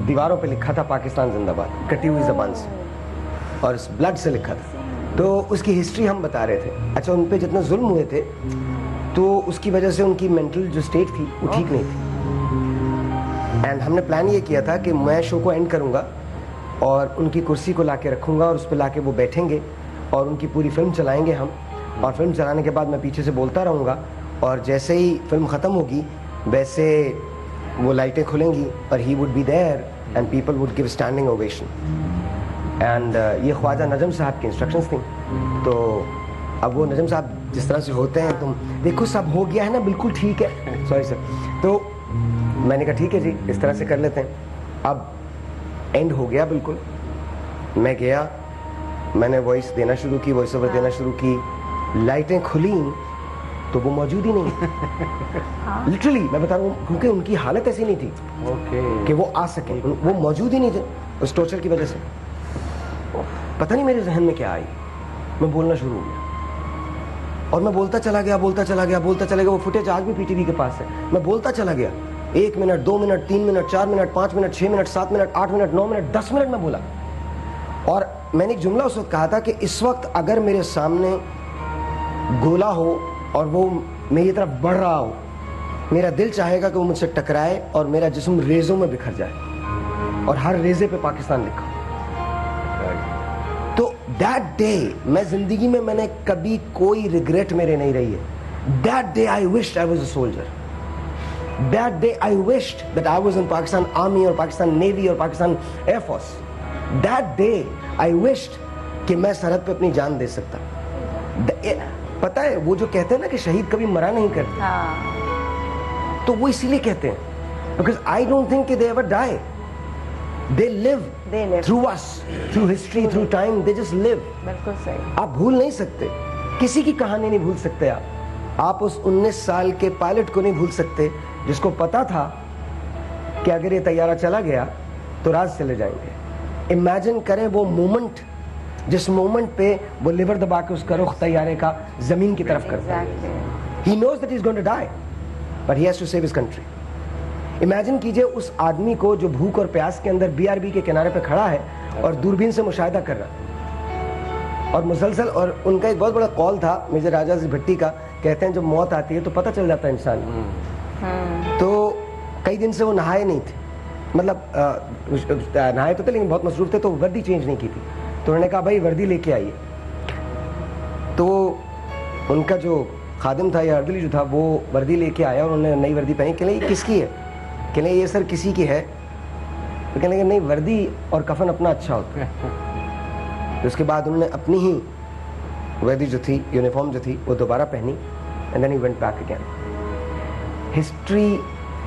दीवारों पे लिखा था पाकिस्तान जिंदाबाद, कटी हुई ज़बान से, और इस ब्लड से लिखा था। तो उसकी हिस्ट्री हम बता रहे थे। अच्छा, उन पे जितने जुल्म हुए थे तो उसकी वजह से उनकी मेंटल जो स्टेट थी वो ठीक नहीं थी। एंड हमने प्लान ये किया था कि मैं शो को एंड करूँगा और उनकी कुर्सी को लाके रखूँगा और उस पर लाके वो बैठेंगे और उनकी पूरी फिल्म चलाएंगे हम, और फिल्म चलाने के बाद मैं पीछे से बोलता रहूँगा, और जैसे ही फिल्म ख़त्म होगी वैसे वो लाइटें खुलेंगी और he would be there and people would give standing ovation. And ये ख्वाजा नजम साहब की इंस्ट्रक्शंस थी। तो अब वो नजम साहब जिस तरह से होते हैं, तुम देखो सब हो गया है ना, बिल्कुल ठीक है, सॉरी सर। तो मैंने कहा ठीक है जी, इस तरह से कर लेते हैं। अब एंड हो गया बिल्कुल, मैं गया, मैंने वॉइस देना शुरू की, वॉइस ओवर देना शुरू की, लाइटें खुली तो वो मौजूद ही नहीं। लिटरली मैं बता रहा हूँ, क्योंकि उनकी हालत ऐसी नहीं थी कि वो आ सके, वो मौजूद ही नहीं थे उस टॉर्चर की वजह से। पता नहीं मेरे जहन में क्या आई, मैं बोलना शुरू हो गया और मैं बोलता चला गया, बोलता चला गया, बोलता चला गया। वो फुटेज आज भी PTV के पास है। मैं बोलता चला गया, 1 minute, 2 minute, 3 minute, 4 minute, 5 minute, 6 minute, 7 minute, 8 minute, 9 minute, 10 minute में बोला। और मैंने एक जुमला उस वक्त कहा था कि इस वक्त अगर मेरे सामने गोला हो और वो मेरी तरफ बढ़ रहा हो, मेरा दिल चाहेगा कि वो मुझसे टकराए और मेरा जिस्म रेज़ों में बिखर जाए और हर रेज़े पे पाकिस्तान लिखा। तो दैट डे, मैं जिंदगी में मैंने कभी कोई रिग्रेट मेरे नहीं रही है। That day I wished I was a soldier. That day I wished that I was in Pakistan army और पाकिस्तान नेवी और Pakistan air force. That day I wished कि मैं सरहद पे अपनी जान दे सकता। पता है वो जो कहते हैं ना कि शहीद कभी मरा नहीं करते, तो वो इसीलिए कहते हैं because I don't think they ever die, they live through us, through history, through time, they just live. बिल्कुल सही। आप भूल नहीं सकते, किसी की कहानी नहीं भूल सकते आप उस 19 साल के पायलट को नहीं भूल सकते जिसको पता था कि अगर ये तैयारा चला गया तो राज चले जाएंगे। इमेजिन करें वो मोमेंट, जिस मोमेंट पे वो लिवर दबा के उसका रुख तैयारे का जमीन की तरफ करता है। He knows that he's going to die, but he has to save his country. Imagine कीजिए उस आदमी को जो भूख और प्यास के अंदर BRB के किनारे पे खड़ा है और दूरबीन से मुशाहिदा कर रहा है और मुसलसल। और उनका एक बहुत बड़ा कॉल था मेजर राजा भट्टी का, कहते हैं जब मौत आती है तो पता चल जाता है इंसान। तो कई दिन से वो नहाए नहीं थे, मतलब नहाए तो थे लेकिन बहुत मसरूफ थे, तो वर्दी चेंज नहीं की थी। तो उन्होंने कहा भाई वर्दी लेके आइए। तो उनका जो खादिम था या अर्दली जो था वो वर्दी लेके आया और उन्होंने नई वर्दी पहनी। कहने ये किसकी है? कहने ये सर किसी की है। तो कहने लगे नहीं, वर्दी और कफन अपना अच्छा होता है। तो उसके बाद उन्होंने अपनी ही वर्दी जो थी, यूनिफॉर्म जो थी, वो दोबारा पहनी and then he went back again.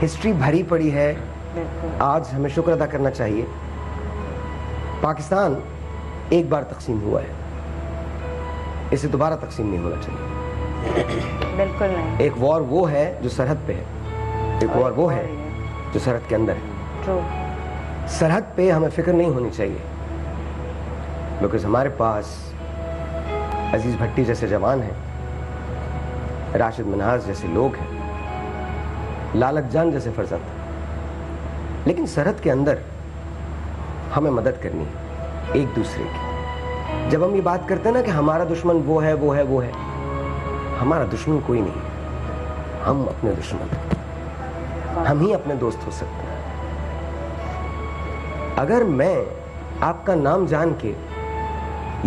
History भरी पड़ी है। आज हमें शुक्र अदा करना चाहिए, पाकिस्तान एक बार तकसीम हुआ है, इसे दोबारा तकसीम नहीं होना चाहिए। बिल्कुल नहीं। एक वॉर वो है जो सरहद पे है, एक वॉर वो है जो सरहद के अंदर है। ट्रू। सरहद पे हमें फिक्र नहीं होनी चाहिए बिकॉज हमारे पास अजीज भट्टी जैसे जवान हैं, राशिद मिनहाज जैसे लोग हैं, लालक जान जैसे फर्जंद। लेकिन सरहद के अंदर हमें मदद करनी है एक दूसरे की। जब हम ये बात करते हैं ना कि हमारा दुश्मन वो है, वो है, वो है, हमारा दुश्मन कोई नहीं, हम अपने दुश्मन, हम ही अपने दोस्त हो सकते हैं। अगर मैं आपका नाम जान के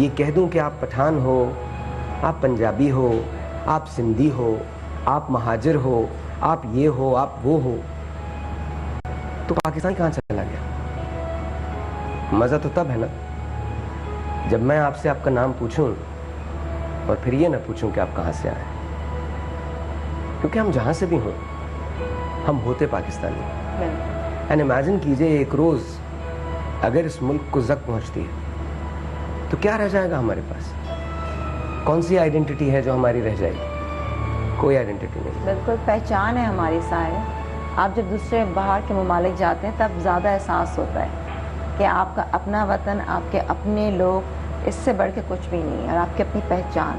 ये कह दूं कि आप पठान हो, आप पंजाबी हो, आप सिंधी हो, आप महाजिर हो, आप ये हो, आप वो हो, तो पाकिस्तान कहां चला गया? मजा तो तब है ना जब मैं आपसे आपका नाम पूछूं और फिर ये ना पूछूं कि आप कहां से आए, क्योंकि हम जहां से भी हों हम होते पाकिस्तानी। एंड इमेजिन कीजिए एक रोज अगर इस मुल्क को जख्म पहुंचती है तो क्या रह जाएगा हमारे पास? कौन सी आइडेंटिटी है जो हमारी रह जाएगी? कोई आइडेंटिटी नहीं। बिल्कुल पहचान है हमारी साहिल। आप जब दूसरे बाहर के ममालिक जाते हैं तब ज़्यादा एहसास होता है कि आपका अपना वतन, आपके अपने लोग, इससे बढ़ के कुछ भी नहीं है, और आपकी अपनी पहचान।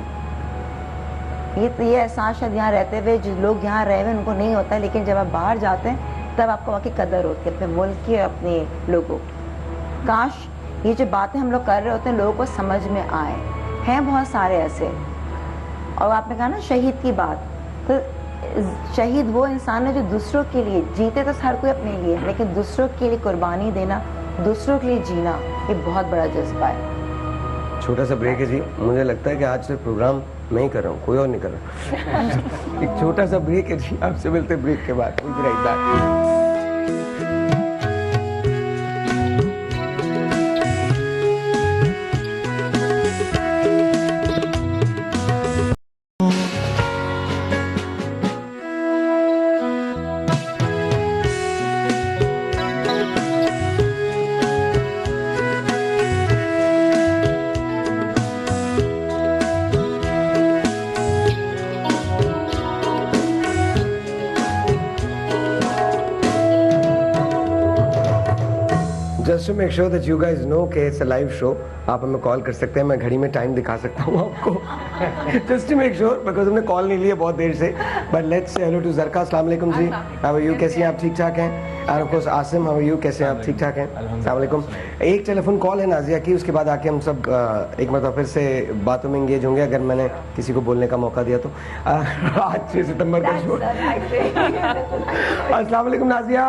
ये एहसास शायद यहाँ रहते हुए जो लोग यहाँ रहे हुए उनको नहीं होता है, लेकिन जब आप बाहर जाते हैं तब आपको वाकई कदर होती है अपने मुल्क की और अपने लोगों की। काश ये जो बातें हम लोग कर रहे होते हैं लोगों को समझ में आए। हैं बहुत सारे ऐसे। और आपने कहा ना शहीद की बात, तो शहीद वो इंसान है जो दूसरों के लिए जीते, तो हर कोई अपने लिए, लेकिन दूसरों के लिए कुर्बानी देना, दूसरों के लिए जीना, ये बहुत बड़ा जज्बा है। छोटा सा ब्रेक है जी। मुझे लगता है कि आज से प्रोग्राम मैं ही कर रहा हूँ, कोई और नहीं कर रहा। एक छोटा सा ब्रेक है जी, आपसे मिलते हैं ब्रेक के बाद। We'll be right back. Just to make sure that you guys know कि it's a live show, आप हमें कॉल कर सकते हैं, मैं घड़ी में टाइम दिखा सकता हूँ आपको। Just to make sure, because हमने कॉल नहीं लिया बहुत देर से। But let's say hello to Zarka. अस्सलाम वालेकुम जी। How are you? कैसी हैं आप? ठीक ठाक हैं? And of course Asim, how are you? कैसे हैं आप? ठीक ठाक हैं? अस्सलाम वालेकुम। एक टेलीफोन कॉल है नाजिया की, उसके बाद आके हम सब एक मरतबा फिर से बातों में एंगेज होंगे, अगर मैंने किसी को बोलने का मौका दिया तो। आज 6 सितंबर का शो। अस्सलाम वालेकुम नाजिया।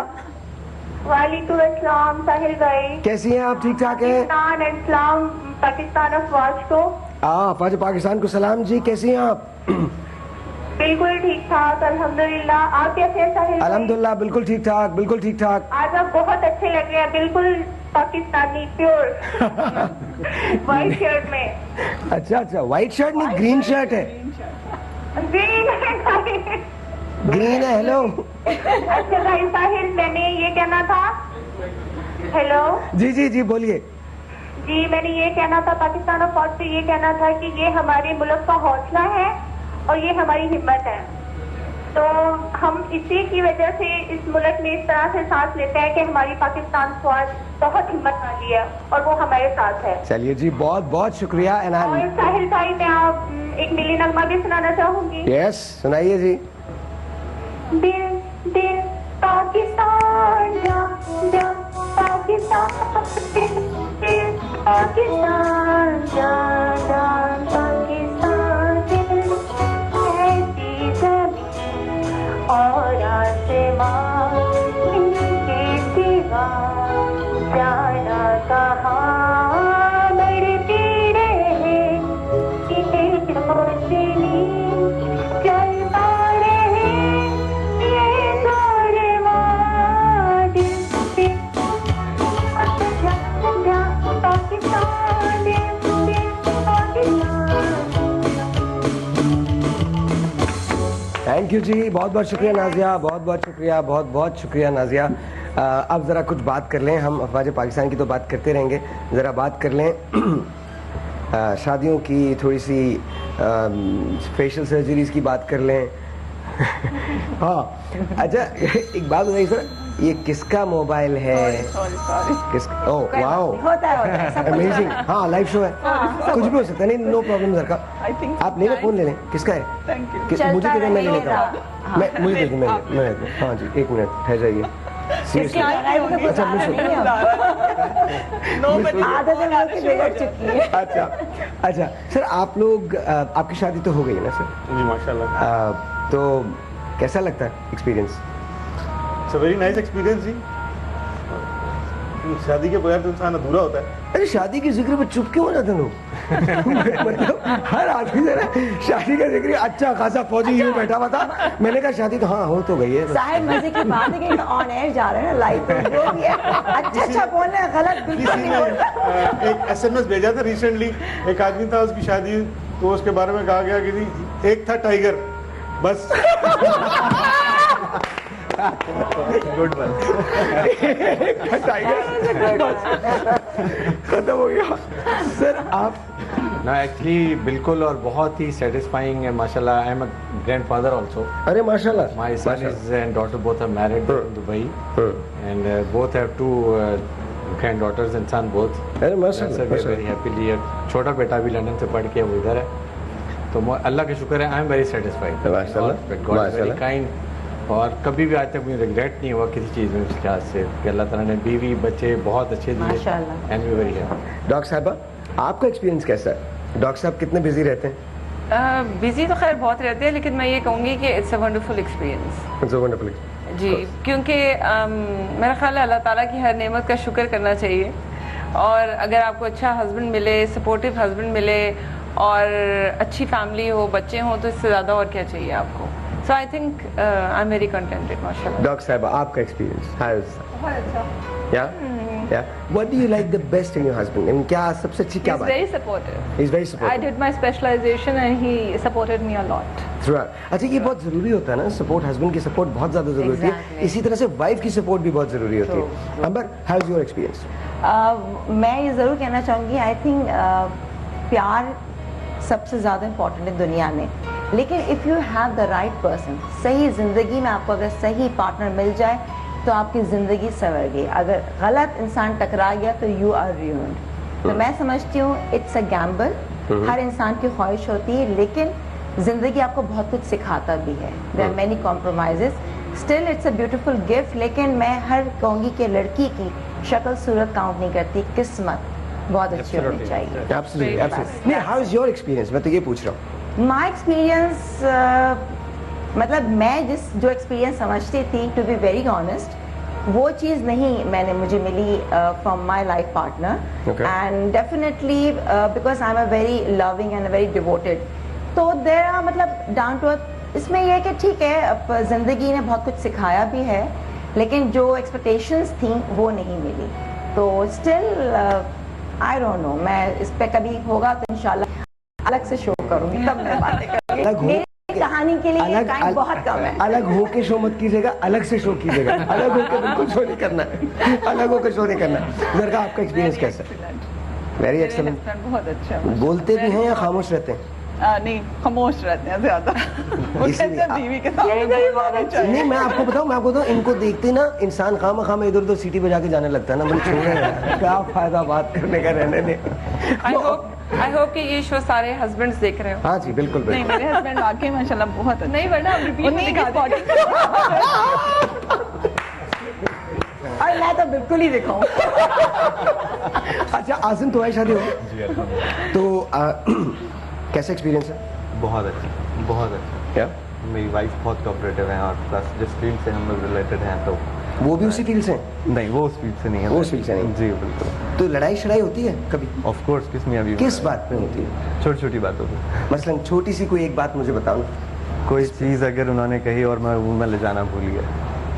वालेकुम अस्सलाम साहिल भाई, कैसी हैं आप? ठीक ठाक हैं? पाकिस्तान पाकिस्तान अफवाज को अफवाज पाकिस्तान को सलाम जी। कैसी हैं आप? बिल्कुल ठीक ठाक अल्हम्दुलिल्लाह। आप कैसे हैं साहिल भाई? अल्हम्दुलिल्लाह बिल्कुल ठीक ठाक, बिल्कुल ठीक ठाक। आज आप बहुत अच्छे लग रहे हैं, बिल्कुल पाकिस्तानी प्योर व्हाइट शर्ट में। अच्छा, व्हाइट शर्ट नहीं, ग्रीन शर्ट है। ग्रीन है। हेलो। अच्छा भाई साहिल, मैंने ये कहना था। हेलो जी बोलिए। जी, मैंने ये कहना था पाकिस्तान और फौज से ये कहना था कि ये हमारे मुल्क का हौसला है और ये हमारी हिम्मत है। तो हम इसी की वजह से इस मुल्क में इस तरह से सांस लेते हैं कि हमारी पाकिस्तान फौज बहुत हिम्मत वाली है और वो हमारे साथ है। चलिए जी, बहुत बहुत शुक्रिया। और साहिल भाई, मैं आप एक मिली नगमा भी सुनाना चाहूंगी। यस, सुनाइए जी। दिल दिल पाकिस्तान जा जा पाकिस्तान, दिल दिल पाकिस्तान जा जा पाकिस्तान, दिल ऐसी ज़मीन और आसमां इनके सिवा जाना कहाँ, बढ़ती रहे ये रोशनी, चलता रहे ये ज़ोर-ए-माँ, दिल दिल जा जा पाकिस्तान, दिल दिल पाकिस्तान। थैंक यू जी, बहुत बहुत शुक्रिया नाजिया, बहुत बहुत शुक्रिया, बहुत बहुत शुक्रिया नाजिया। अब ज़रा कुछ बात कर लें, हम अफवाज पाकिस्तान की तो बात करते रहेंगे, ज़रा बात कर लें शादियों की, थोड़ी सी फेशियल सर्जरीज की बात कर लें। हाँ अच्छा, एक बात बताइए सर, ये किसका मोबाइल है? किसका? Oh wow, amazing. हाँ लाइव शो है, कुछ भी हो सकता है। नहीं, नो प्रॉब्लम सर का। आप ले लें, फोन ले लें। किसका है? मुझे दे दें, मैं ले लेता हूँ। मुझे दे दें, मैं हाँ जी, 1 मिनट ठहर जाइए। अच्छा अच्छा सर, आप लोग, आपकी शादी तो हो गई है ना सर? जी माशाल्लाह। तो कैसा लगता है experience? It's a very nice experience जी। शादी के बगैर तो इंसान अधूरा होता है। अरे शादी के जिक्र पे चुप क्यों हो जाते लोग? मतलब हर आदमी से ना शादी का जिक्र, अच्छा खासा फौजी यूं बैठा हुआ था, मैंने कहा शादी तो हाँ हो तो गई है। साहिब मजे की बात है कि ऑन एयर जा रहे हैं ना, लाइव वो भी है। अच्छा बोल रहे हैं, गलत बिल्कुल नहीं बोल रहे। एक SMS भेजा था रिसेंटली, एक आदमी था, उसकी शादी, तो उसके बारे में कहा गया कि जी एक था टाइगर, बस गुड वन, टाइगर खत्म हो गया। सर आप ना एक्चुअली बिल्कुल, और बहुत ही सेटिस्फाइंग है माशाल्लाह। I am a grandfather also. अरे माशाल्लाह। My son is and daughter both are married in Dubai and both have 2 granddaughters and son both. अरे माशाल्लाह, वेरी हैप्पीली। छोटा बेटा भी लंदन से पढ़ के वो इधर है, तो अल्लाह का शुक्र है। आई एम वेरी सेटिस्फाइड माशाल्लाह, गॉड इज वेरी काइंड। और कभी भी आज तक मुझे रिग्रेट नहीं हुआ किसी चीज़ में, उसके हाथ से कि अल्लाह ताला ने बीवी बच्चे बहुत अच्छे दिए माशाल्लाह। And we very happy. Doctor साहबा, आपका एक्सपीरियंस कैसा है? डॉक्टर साहब कितने बिजी रहते हैं? बिजी तो खैर बहुत रहते हैं, लेकिन मैं ये कहूँगी कि it's a wonderful experience. It's a wonderful जी, क्योंकि मेरा ख्याल है अल्लाह ताला की हर नेमत का शुक्र करना चाहिए, और अगर आपको अच्छा हस्बैंड मिले, सपोर्टिव हस्बैंड मिले और अच्छी फैमिली हो, बच्चे हों, तो इससे ज़्यादा और क्या चाहिए आपको। So I think I am very contented माशाल्लाह। डॉक्टर साहब, आपका एक्सपीरियंस? बहुत अच्छा। या what do you like the best in your husband? क्या सबसे अच्छी क्या बात? He's very supportive. He's very I supportive. did my specialization and he supported me a lot. अच्छा, ये बहुत जरूरी होता है ना, सपोर्ट, हस्बैंड की सपोर्ट बहुत ज्यादा जरूरी होती है। Exactly. इसी तरह से वाइफ की सपोर्ट भी बहुत जरूरी होती है। अंबर, हाउ इज योर एक्सपीरियंस? मैं ये ज़रूर कहना चाहूँगी, आई थिंक प्यार सबसे ज़्यादा इम्पोर्टेंट है दुनिया में, लेकिन if you have the right person, सही ज़िंदगी में आपको अगर सही पार्टनर मिल जाए तो आपकी ज़िंदगी संवर गई। अगर गलत इंसान टकरा गया तो यू आर ruined। तो मैं समझती हूँ इट्स अ गैम्बल। हर इंसान की ख्वाहिश होती है, लेकिन ज़िंदगी आपको बहुत कुछ सिखाता भी है। There are many compromises, still it's a beautiful gift. लेकिन मैं हर कहूँगी कि लड़की की शक्ल सूरत काउंट नहीं करती, किस्मत बहुत अच्छी होनी चाहिए। Absolutely, absolutely. नहीं, हाउ इज योर एक्सपीरियंस? मैं तो ये पूछ रहा हूँ। माई एक्सपीरियंस, मतलब मैं जो एक्सपीरियंस समझती थी, टू बी वेरी ऑनेस्ट, वो चीज़ नहीं मुझे मिली from my life partner. And definitely because I am a very loving and very devoted, तो देर आर मतलब डाउन टू अर्थ। इसमें यह है कि ठीक है, अब ज़िंदगी ने बहुत कुछ सिखाया भी है, लेकिन जो एक्सपेक्टेशंस थी वो नहीं मिली। तो स्टिल आई डोंट नो, मैं इस पे कभी होगा तो इंशाल्लाह अलग से शो करूंगी, तब मैं बातें करूंगी। मेरी कहानी के लिए ये टाइम बहुत कम है। अलग होके शो मत कीजिएगा, अलग से शो कीजिएगा। अलग होके बिल्कुल शो नहीं करना है, अलग होके शो नहीं करना है। उधर का आपका एक्सपीरियंस कैसा है? Very excellent. बहुत अच्छा। बोलते भी हैं या खामोश रहते हैं? नहीं, खामोश रहते हैं ज्यादा। बीवी के सामने नहीं, मैं आपको बताऊं, इनको देखते ना इंसान खामा इधर उधर सीटी बजा के जाने लगता है ना। मैंने छोड़ा क्या फायदा बात करने का, रहने दे। आई होप कि ये शो सारे हस्बैंड्स देख रहे हो। हाँ जी, बिल्कुल नहीं, बिल्कुल। मेरे हस्बैंड वाकई माशाल्लाह बहुत नहीं, वरना हम रिपीट नहीं दिखा और मैं तो बिल्कुल ही दिखाऊं। अच्छा आसिम, तुम्हारी शादी हो गई तो कैसा एक्सपीरियंस है? बहुत अच्छा, बहुत अच्छा। क्या? मेरी वाइफ बहुत कोऑपरेटिव है, और प्लस जिस फील्ड से हम लोग रिलेटेड हैं, तो वो भी उसी फील्ड से हैं? नहीं, वो उस फील्ड से नहीं है। वो उस फील्ड से नहीं? जी बिल्कुल। तो लड़ाई शड़ाई होती है कभी? ऑफ कोर्स, किस में अभी किस बात पे होती है? छोटी छोटी बातों पे। मसलन छोटी सी कोई एक बात मुझे बताओ ना। कोई चीज़ अगर उन्होंने कही और मैं ले जाना भूल गया,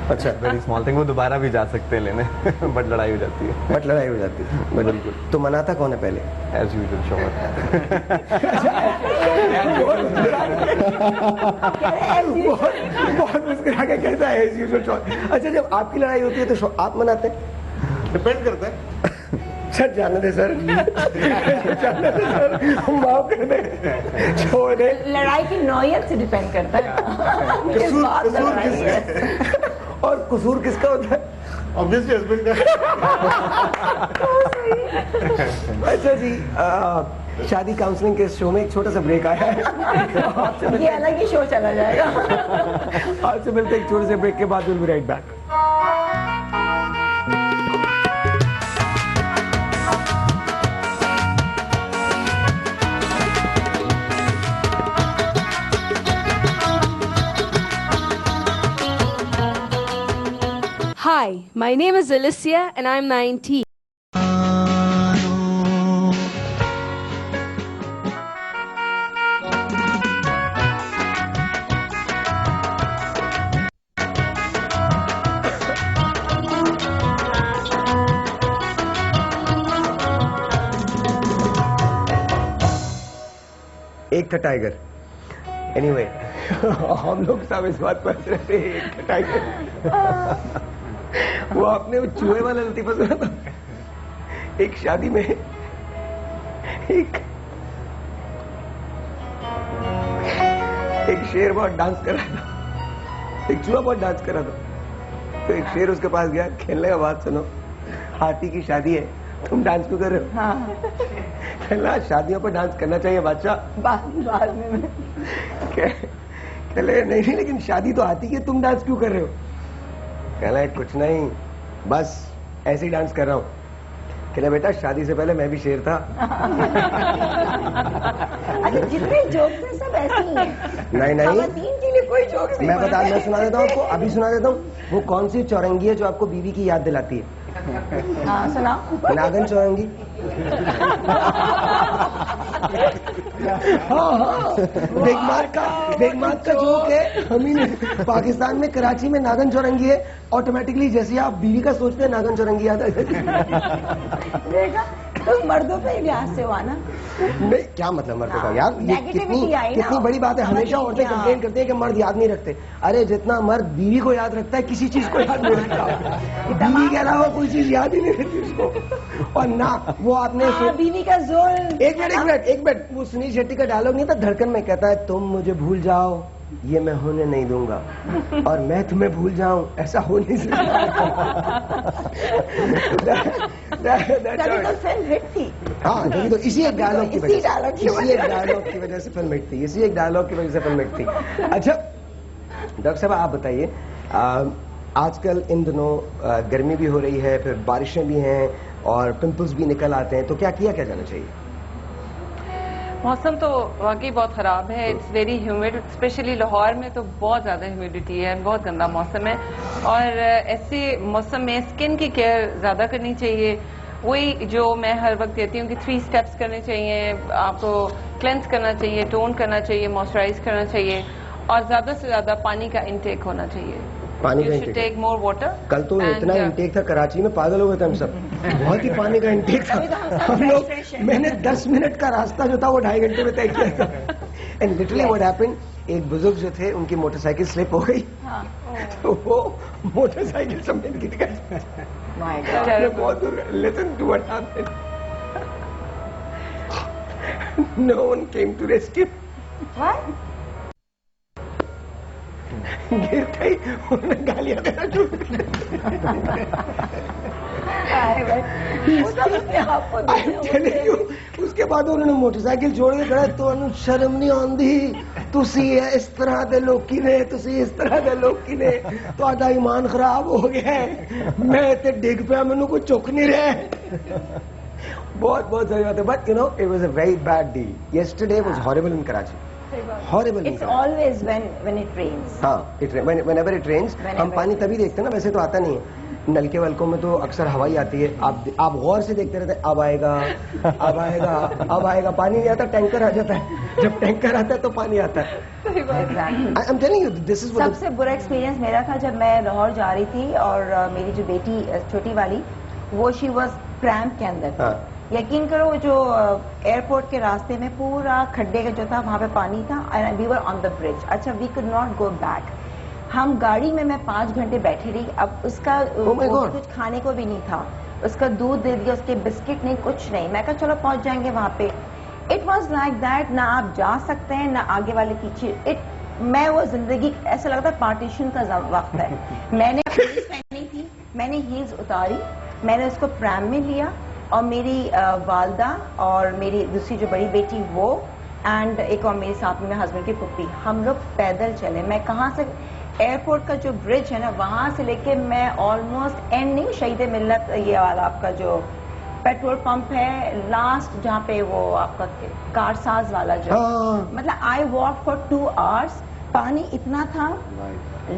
अच्छा, वेरी स्मॉल थिंग, वो दोबारा भी जा सकते हैं लेने बट लड़ाई हो जाती है। बट लड़ाई हो जाती है, बिल्कुल। तो मनाता कौन है पहले? एज यूजुअल शोहर। बहुत मुस्कुरा के कहता है एज यूजुअल शोहर। अच्छा, जब आपकी लड़ाई होती है तो आप मनाते हैं? डिपेंड करता है। सर जाने दे सर, जाने दे सर, माफ कर दे, छोड़ दे। लड़ाई की नौयत से डिपेंड करता है किस बात पे लड़ाई है। और कसूर किसका होता है? ऑब्वियसली हस्बैंड का। अच्छा जी, शादी काउंसलिंग के शो में एक छोटा सा ब्रेक आया है। ये अलग ही शो चला जाएगा। आपसे मिलते एक छोटे से ब्रेक के बाद, will be right back. Hi, my name is Alicia and I'm 19. एक था टाइगर। एनीवे, हम लोग सब इस बात पर हंस रहे थे, एक था टाइगर। वो आपने वो चूहे वाला लतीफा सुना था? एक शादी में एक एक शेर बहुत डांस कर रहा था, एक चूहा बहुत डांस कर रहा था, तो एक शेर उसके पास गया, खेलने का बात सुनो, हाथी की शादी है, तुम डांस क्यों कर रहे हो? हाँ। कहला शादियों पर डांस करना चाहिए बादशाह। बाद में कहले नहीं, लेकिन शादी तो हाथी की, तुम डांस क्यों कर रहे हो? कहला कुछ नहीं, बस ऐसे ही डांस कर रहा हूँ। कहला बेटा शादी से पहले मैं भी शेर था। अच्छा, जितने जोक्स हैं सब ऐसे ही हैं। नहीं खवातीन के लिए कोई जोक्स नहीं। मैं सुना देता हूँ आपको, अभी सुना देता हूँ। वो कौन सी चौरंगी है जो आपको बीवी की याद दिलाती है? हाँ सुनाओ। नागन चौरंगी। हाँ, बेगमात का जोक है। हम ही पाकिस्तान में कराची में नागन चौरंगी है, ऑटोमेटिकली जैसे आप बीवी का सोचते हैं नागन चौरंगी याद आ जाती है। देखा, तो मर्दों पे ही लिहाज से हुआ ना। नहीं, क्या मतलब मर्दों का यार, ये कितनी बड़ी बात है। हमेशा औरतें कंप्लेन करती है कि मर्द याद नहीं रखते। अरे जितना मर्द बीवी को याद रखता है, किसी चीज को याद नहीं रखता। बीवी के अलावा कोई चीज याद ही नहीं रहती उसको। और ना वो आपने बीवी का जोर। एक मिनट, वो सुनील शेट्टी का डायलॉग नहीं था धड़कन में, कहता है तुम मुझे भूल जाओ ये मैं होने नहीं दूंगा, और मैं तुम्हें भूल जाऊं ऐसा हो नहीं सकता। फिल्म हिट थी। हाँ, तो इसी एक डायलॉग की वजह से फिल्म हिट थी। इसी एक डायलॉग की वजह से फिल्म हिट थी। अच्छा डॉक्टर साहब आप बताइए, आजकल इन दिनों गर्मी भी हो रही है, फिर बारिशें भी हैं और पिंपल्स भी निकल आते हैं, तो क्या किया जाना चाहिए? मौसम तो वाकई बहुत ख़राब है। It's very humid, specially Lahore में तो बहुत ज़्यादा ह्यूमिडिटी है, बहुत गंदा मौसम है। और ऐसे मौसम में स्किन की केयर ज़्यादा करनी चाहिए। वही जो मैं हर वक्त कहती हूँ कि 3 स्टेप्स करने चाहिए। आपको क्लेंस करना चाहिए, टोन करना चाहिए, मॉइस्चराइज करना चाहिए, और ज़्यादा से ज़्यादा पानी का इंटेक होना चाहिए। पानी का इंटेक, टेक मोर वाटर। कल तो इतना इंटेक था, कराची में पागल हो गए थे हम सब। बहुत ही पानी का इंटेक था हम लोग। मैंने 10 मिनट का रास्ता जो था वो 2.5 घंटे में तय किया था। एंड लिटरली व्हाट हैपेंड, एक बुजुर्ग जो थे उनकी मोटरसाइकिल स्लिप हो गई, तो वो मोटरसाइकिल समेत गिर गए। बहुत दूर। Listen to what happened, no one came to rescue. गिरते ही उन्होंने गालियां देना शुरू कर दिया। उसके बाद उन्होंने मोटरसाइकिल छोड़ के कहा तो शर्म नहीं आंदी, तुसी इस तरह के लोग ने, तुसी इस तरह के लोग ने, तो आधा ईमान खराब हो गया है, मैं इतने डिग पे मैनू कोई चुक नहीं रहे। बहुत सही बात है। But you know it was a very bad day. Yesterday was horrible in Karachi. Horrible. It's always when it rains. हाँ, whenever it rains, हम पानी तभी देखते हैं ना, वैसे तो आता नहीं है। नलके वलकों में तो अक्सर हवाई आती है, आप गौर से देखते रहते हैं, अब आएगा, अब आएगा, अब आएगा, पानी नहीं आता, टैंकर आ जाता है। जब टैंकर आता है तो पानी आता है। I'm telling you, this is सबसे बुरा एक्सपीरियंस मेरा था जब मैं लाहौर जा रही थी और मेरी जो बेटी छोटी वाली, वो शी वॉज क्रैम्प के अंदर। यकीन करो जो एयरपोर्ट के रास्ते में पूरा खड्डे का जो था वहाँ पे पानी था, and we were on the bridge. अच्छा, we could not go back. हम गाड़ी में मैं 5 घंटे बैठी रही। अब उसका कुछ खाने को भी नहीं था, उसका दूध दे दिया, उसके बिस्किट नहीं, कुछ नहीं। मैं कहा चलो पहुंच जाएंगे वहाँ पे। इट वॉज लाइक दैट, ना आप जा सकते हैं ना आगे वाले पीछे। मैं वो जिंदगी ऐसा लगता है पार्टीशन का वक्त है। मैंने हील्स पहनी थी, मैंने हील्स उतारी, मैंने उसको प्रैम में लिया, और मेरी वालदा और मेरी दूसरी जो बड़ी बेटी वो, एंड एक और मेरे साथ में हस्बैंड की पुप्पी, हम लोग पैदल चले। मैं कहाँ से, एयरपोर्ट का जो ब्रिज है ना, वहां से लेके मैं ऑलमोस्ट एंड नहीं, शहीद मिल्लत ये वाला आपका जो पेट्रोल पंप है लास्ट, जहाँ पे वो आपका कारसाज वाला जो, मतलब आई वॉक फॉर 2 आवर्स। पानी इतना था,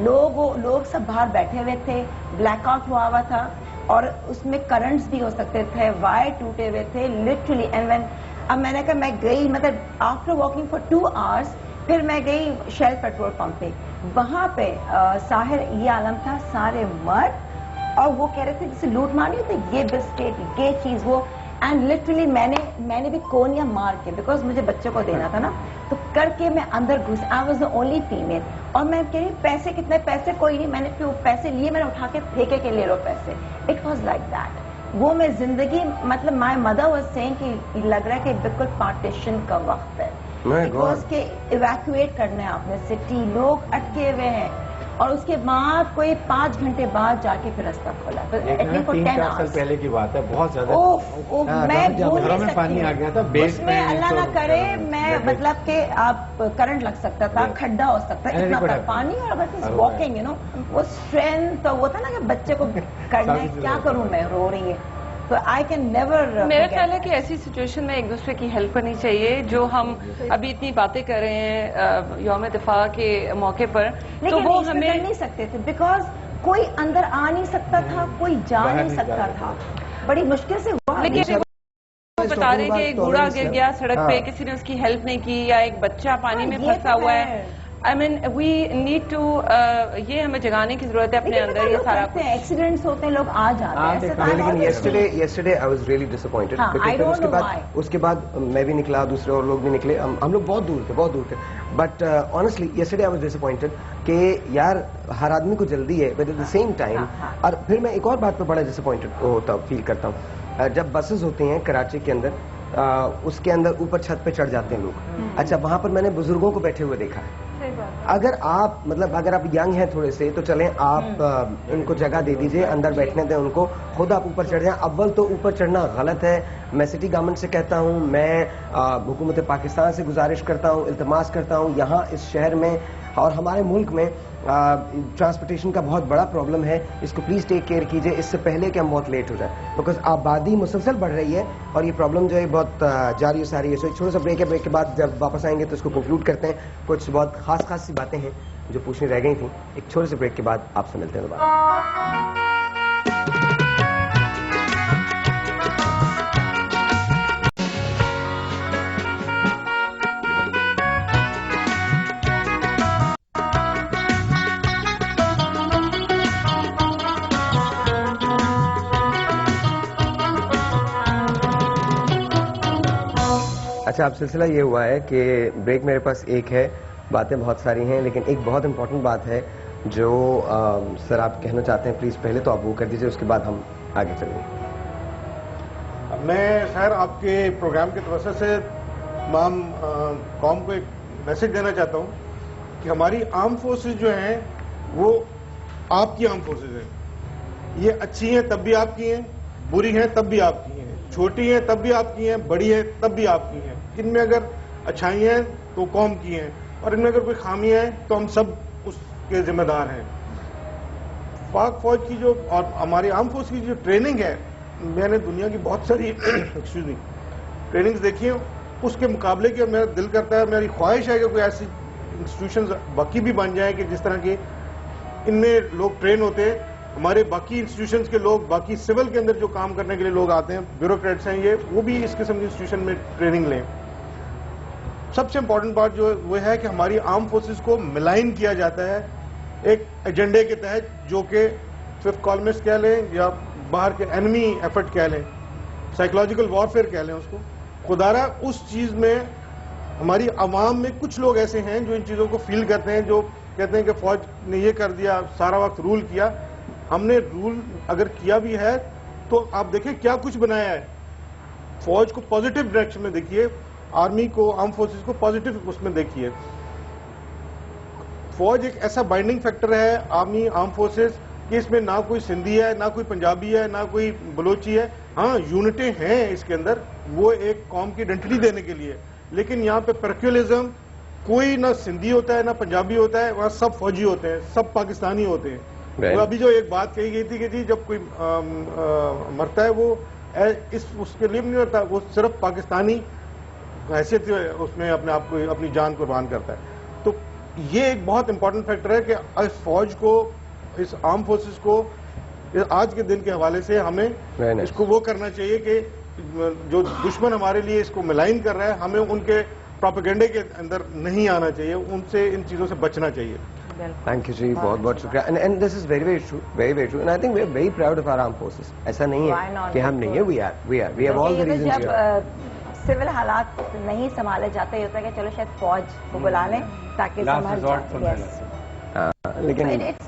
लोग सब बाहर बैठे हुए थे, ब्लैकआउट हुआ था, और उसमें करंट्स भी हो सकते थे, वायर टूटे हुए थे लिटरली। एंड व्हेन, अब मैंने कहा मैं गई, मतलब आफ्टर वॉकिंग फॉर 2 आवर्स, फिर मैं गई शेल पेट्रोल पंप पे। वहां पे साहिर ये आलम था, सारे मर्द, और वो कह रहे थे जैसे लूट मार नहीं होती, ये बिस्किट, ये चीज, वो। एंड लिटरली मैंने भी कोनिया मार के, बिकॉज मुझे बच्चे को देना था ना, तो करके मैं अंदर घुस। I was the only female, और मैं कह रही पैसे कितने, पैसे कोई नहीं, मैंने पैसे लिए, मैंने उठा के फेंके के ले लो पैसे। It was like that. वो मैं जिंदगी, मतलब माई मदर वॉज सेइंग कि लग रहा है कि बिल्कुल पार्टीशन का वक्त है। बिकॉज के इवैक्यूएट करना है आपने सिटी, लोग अटके हुए हैं और उसके बाद कोई 5 घंटे बाद जाके फिर रास्ता खोला। 3-4 साल पहले की बात है, बहुत ज्यादा मैं भूल घरों में नहीं पानी आ गया था, उसमें अल्लाह ना करे मैं मतलब कि आप करंट लग सकता था, खड्डा हो सकता है, इतना था पानी। और अगर वॉकिंग यू नो वो स्ट्रेंथ वो था ना कि बच्चे को करना है, क्या करूं मैं, रो रही है, तो आई कैन नेवर। मेरा ख्याल है कि ऐसी सिचुएशन में एक दूसरे की हेल्प करनी चाहिए। जो हम अभी इतनी बातें कर रहे हैं यौम दिफा के मौके पर, तो वो हमें कर नहीं सकते थे बिकॉज कोई अंदर आ नहीं सकता था, कोई जा नहीं सकता था, बड़ी मुश्किल से हुआ। लेकिन वो बता रहे कि एक बूढ़ा गिर गया सड़क पे, किसी ने उसकी हेल्प नहीं की, या एक बच्चा पानी में फंसा हुआ है। I mean we need to, ये हमें जगाने की जरूरत है अपने अंदर। ये सारा कुछ एक्सीडेंट्स होते हैं, लोग आ जाते हैं। लेकिन yesterday I was really disappointed because उसके बाद मैं भी निकला, दूसरे और लोग भी निकले, हम लोग बहुत दूर थे। But honestly yesterday I was disappointed कि यार हर आदमी को जल्दी है, but at the same time. और फिर मैं एक और बात पे बड़ा डिसअपॉइंटेड होता फील करता हूँ, जब बसेस होती हैं कराची के अंदर, उसके अंदर ऊपर छत पे चढ़ जाते हैं लोग। अच्छा, वहां पर मैंने बुजुर्गों को बैठे हुए देखा है। अगर आप मतलब अगर आप यंग हैं थोड़े से, तो चलें आप उनको जगह दे दीजिए, अंदर बैठने दें उनको, खुद आप ऊपर चढ़ जाएं। अव्वल तो ऊपर चढ़ना गलत है। मैं सिटी गवर्नमेंट से कहता हूं, मैं हुकूमत पाकिस्तान से गुजारिश करता हूं, इल्तमास करता हूं, यहाँ इस शहर में और हमारे मुल्क में ट्रांसपोर्टेशन का बहुत बड़ा प्रॉब्लम है, इसको प्लीज टेक केयर कीजिए इससे पहले कि हम बहुत लेट हो जाए, बिकॉज आबादी मुसलसल बढ़ रही है और ये प्रॉब्लम जो है बहुत जारी और सारी है। सो एक छोटा सा ब्रेक है, ब्रेक के बाद जब वापस आएंगे तो इसको कंक्लूड करते हैं। कुछ बहुत खास सी बातें हैं जो पूछनी रह गई थी। एक छोटे से ब्रेक के बाद आपसे मिलते हैं दोबारा। अच्छा, अब सिलसिला ये हुआ है कि ब्रेक मेरे पास एक है, बातें बहुत सारी हैं, लेकिन एक बहुत इंपॉर्टेंट बात है जो सर आप कहना चाहते हैं, प्लीज पहले तो आप वो कर दीजिए, उसके बाद हम आगे चलेंगे। मैं सर आपके प्रोग्राम के तवज्जो से तमाम कौम को एक मैसेज देना चाहता हूँ कि हमारी आर्म फोर्सेस जो हैं वो आपकी आर्म फोर्सेस हैं। ये अच्छी हैं तब भी आपकी हैं, बुरी हैं तब भी आपकी हैं, छोटी हैं तब भी आपकी हैं, बड़ी है तब भी आपकी हैं। इनमें अगर अच्छाई हैं तो कौम की हैं, और इनमें अगर कोई खामी है तो हम सब उसके जिम्मेदार हैं। पाक फौज की जो और हमारी आर्म फोर्स की जो ट्रेनिंग है, मैंने दुनिया की बहुत सारी एक्सक्यूज मी ट्रेनिंग्स देखी है, उसके मुकाबले के मेरा दिल करता है, मेरी ख्वाहिश है कि कोई ऐसी इंस्टीट्यूशन बाकी भी बन जाए कि जिस तरह की इनमें लोग ट्रेन होते हैं। हमारे बाकी इंस्टीट्यूशंस के लोग, बाकी सिविल के अंदर जो काम करने के लिए लोग आते हैं, ब्यूरोक्रेट्स हैं ये, वो भी इस किस्म की इंस्टीट्यूशन में ट्रेनिंग लें। सबसे इंपॉर्टेंट बात जो वो है कि हमारी आर्म फोर्सेस को मिलाइन किया जाता है एक एजेंडे के तहत, जो कि फिफ्थ कॉलमिस्ट कह लें या बाहर के एनिमी एफर्ट कह लें, साइकोलॉजिकल वॉरफेयर कह लें उसको। खुदारा उस चीज में हमारी आवाम में कुछ लोग ऐसे हैं जो इन चीजों को फील करते हैं, जो कहते हैं कि फौज ने ये कर दिया, सारा वक्त रूल किया। हमने रूल अगर किया भी है तो आप देखें क्या कुछ बनाया है। फौज को पॉजिटिव डायरेक्शन में देखिए, आर्मी को, आर्म फोर्सेस को पॉजिटिव उसमें देखिए। फौज एक ऐसा बाइंडिंग फैक्टर है, आर्मी, आर्म फोर्सेस, कि इसमें ना कोई सिंधी है, ना कोई पंजाबी है, ना कोई बलोची है। हाँ, यूनिटें हैं इसके अंदर, वो एक कौम की आइडेंटिटी देने के लिए। लेकिन यहाँ पे पैरिक्युलिज्म, कोई ना सिंधी होता है ना पंजाबी होता है, वहाँ सब फौजी होते हैं, सब पाकिस्तानी होते हैं। तो अभी जो एक बात कही गई थी कि जी जब कोई मरता है वो इस उसके लिए नहीं मरता, वो सिर्फ पाकिस्तानी हैसियत उसमें अपने आप को, अपनी जान कुर्बान करता है। तो ये एक बहुत इंपॉर्टेंट फैक्टर है कि इस फौज को, इस आर्म फोर्सेस को आज के दिन के हवाले से हमें इसको वो करना चाहिए कि जो दुश्मन हमारे लिए इसको मिलाइन कर रहा है, हमें उनके प्रोपेगेंडे के अंदर नहीं आना चाहिए, उनसे इन चीजों से बचना चाहिए। थैंक यू जी, बहुत बहुत शुक्रिया। And this is very very true and I think we are very proud of our arm forces. ऐसा नहीं है कि हम नहीं है, we have all the reasons. जब सिविल हालात नहीं संभाले जाते, होता है कि चलो शायद फौज को बुला लें ताकि संभाल जाए। लेकिन इट्स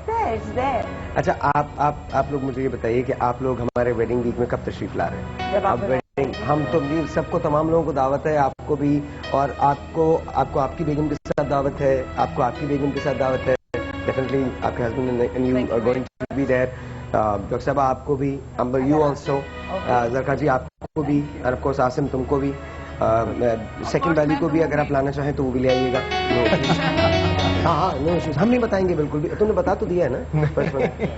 देयर। अच्छा, आप लोग मुझे ये बताइए कि आप लोग हमारे वेडिंग वीक में कब तशरीफ ला रहे हैं? जब आप हम तो मीर सबको, तमाम लोगों को दावत है, आपको भी, और आपको आपकी बेगम के साथ दावत है, आपको आपकी बेगम के साथ दावत है, डेफिनेटली आपके husband and you are going to be there. Doctor साहब आपको भी, अंबर यू ऑल्सो, जरका जी आपको भी, और ऑफ कोर्स आसिम तुमको भी, सेकंड वाली को भी अगर आप लाना चाहें तो वो भी ले आइएगा। हाँ, नो इश्यूज, हम नहीं बताएंगे बिल्कुल भी। तुमने बता तो दिया है ना?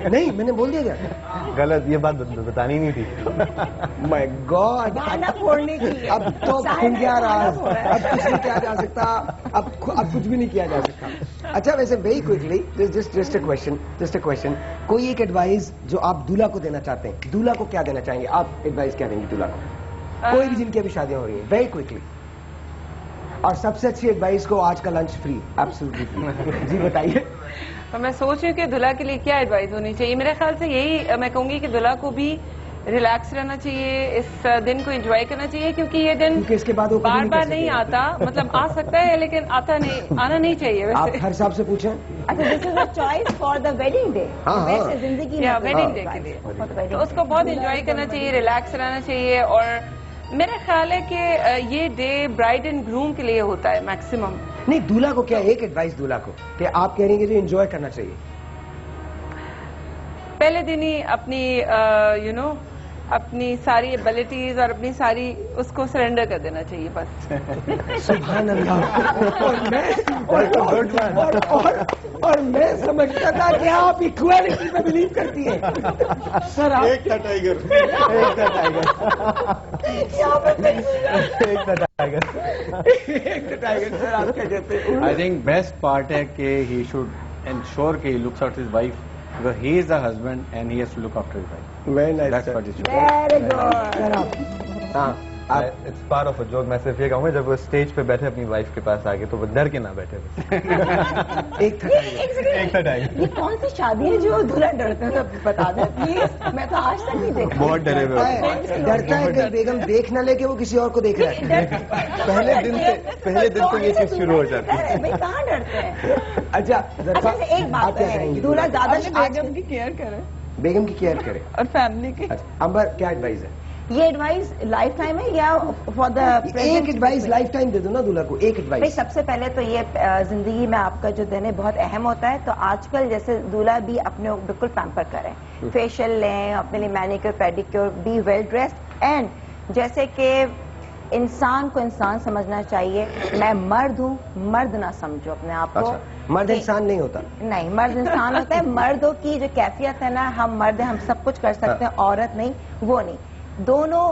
नहीं, मैंने बोल दिया क्या? गलत, ये बात बतानी नहीं थी। माय गॉड, फोड़ने की अब तो खुल गया राज, अब कुछ नहीं किया जा सकता, अब कुछ भी नहीं किया जा सकता। अच्छा, वैसे very quickly, just a question, कोई एक एडवाइस जो आप दूल्हा को देना चाहते हैं, दूल्हा को क्या देना चाहेंगे आप? एडवाइस क्या देंगे दूल्हा को? कोई भी जिनकी अभी शादियां हो रही है, वेरी क्विकली। और सबसे अच्छी एडवाइस को, आज का लंच फ्री, एब्सोल्युटली फ्री। जी बताइए। तो मैं सोच रही हूँ कि दुल्हा के लिए क्या एडवाइस होनी चाहिए। मेरे ख्याल से यही मैं कहूंगी कि दुल्हा को भी रिलैक्स रहना चाहिए, इस दिन को एंजॉय करना चाहिए, क्योंकि ये दिन इसके बाद बार बार नहीं आता। मतलब आ सकता है लेकिन आना नहीं चाहिए। वैसे आप हर साहब से पूछें। अच्छा, this is a choice for the wedding day. वैसे जिंदगी में वेडिंग डे के लिए तो उसको बहुत एंजॉय करना चाहिए, रिलैक्स रहना चाहिए। और मेरा ख्याल है कि ये डे ब्राइड एंड ग्रूम के लिए होता है मैक्सिमम। नहीं, दूल्हा को क्या, एक एडवाइस दूल्हा को कि आप कह रही हैं कि एंजॉय करना चाहिए। पहले दिन ही अपनी अपनी सारी एबिलिटीज और अपनी सारी उसको सरेंडर कर देना चाहिए बस। सुभान अल्लाह। और मैं समझता था कि आप इक्वालिटी पे बिलीव करती हैं। सर आप एक था टाइगर, सर आप क्या कहते हैं? आई थिंक बेस्ट पार्ट है कि ही शुड एंश्योर कि he looks after his wife, because he is the husband and he has to look after his wife. Very nice. That's what it should be. Very good. हाँ, it's part of a joke. मैं सिर्फ ये कहूँगा, जब वो stage पे बैठे अपनी वाइफ के पास आके, तो वो डर के ना बैठे बस। एक था टाइगर। ये कौन सी शादी है जो दूल्हा डरते हैं? सब बता दे प्लीज, मैं तो आज तक नहीं देखा। बहुत डरे हुए डरता है कि बेगम देख ना ले कि वो किसी और को देख रहा है। पहले दिन से ये चीज शुरू हो जाती है। भाई कहाँ डरते हैं? अच्छा, अच्छा, एक बात है, दूल्हा ज्यादा बेगम की केयर करे बेगम की केयर करे और फैमिली की। अच्छा, अंबर क्या एडवाइस है? ये एडवाइस लाइफ टाइम है या फॉर द एक एडवाइस लाइफ टाइम दे दो ना दूल्हा को, एक भाई एडवाइस। सबसे पहले तो ये जिंदगी में आपका जो दिन है बहुत अहम होता है। तो आजकल जैसे दूल्हा भी अपने बिल्कुल पैम्पर करें, फेशियल लें, अपने लिए manicure pedicure, be well dressed, and जैसे कि इंसान को इंसान समझना चाहिए। मैं मर्द हूँ, मर्द ना समझो अपने आप को। अच्छा, मर्द इंसान नहीं होता? नहीं, मर्द इंसान होता है। मर्दों की जो कैफियत है ना, हम मर्द हैं, हम सब कुछ कर सकते हैं, औरत नहीं, वो नहीं। दोनों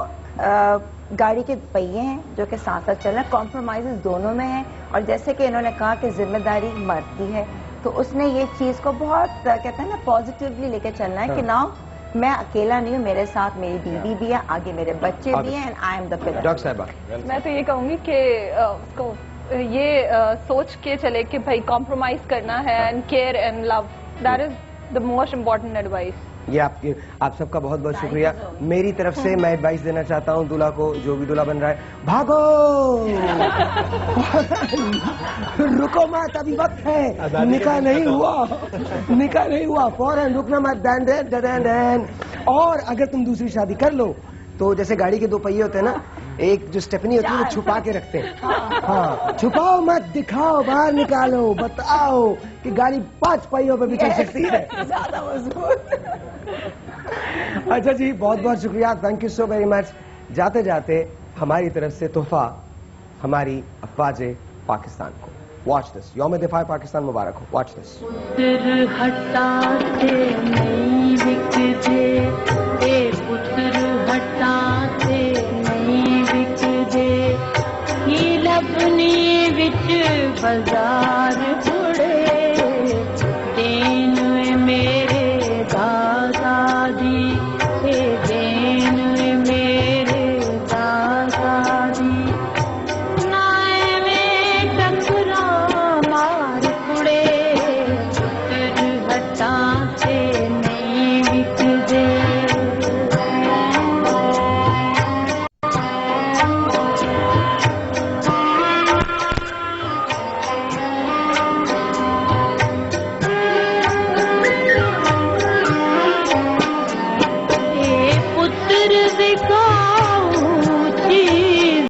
गाड़ी के पहिए हैं जो कि साथ साथ चल रहे हैं, कॉम्प्रोमाइजेस दोनों में हैं। और जैसे कि इन्होंने कहा कि जिम्मेदारी मर्द की है, तो उसने ये चीज को बहुत कहते हैं ना पॉजिटिवली लेके चलना है कि नाउ मैं अकेला नहीं हूँ, मेरे साथ मेरी बीवी भी है, आगे मेरे बच्चे भी हैं, and I am the pillar. Doctor साहबा, मैं तो ये कहूंगी कि उसको ये सोच के चले कि भाई कॉम्प्रोमाइज करना है, and care and love, that is the most important advice. ये आप सबका बहुत बहुत शुक्रिया। मेरी तरफ से मैं एडवाइस देना चाहता हूँ दूल्हा को, जो भी दूल्हा बन रहा है, भागो। रुको मत, अभी वक्त है, निकाह नहीं हुआ, फौरन रुकना मत। डैन। और अगर तुम दूसरी शादी कर लो तो जैसे गाड़ी के दो पहिए होते हैं ना, एक जो स्टेपनी होती है वो छुपा के रखते हैं। हाँ, छुपाओ मत, दिखाओ, बाहर निकालो, बताओ कि गाड़ी 5 पहियों पे भी चल सकती है। ज्यादा मजबूत। अच्छा जी, बहुत बहुत शुक्रिया, thank you so very much. जाते जाते हमारी तरफ से तोहफा हमारी अफवाज पाकिस्तान को। वॉच दिस, यौम दिफा पाकिस्तान मुबारक हो। Watch this. लबनी विच बाजार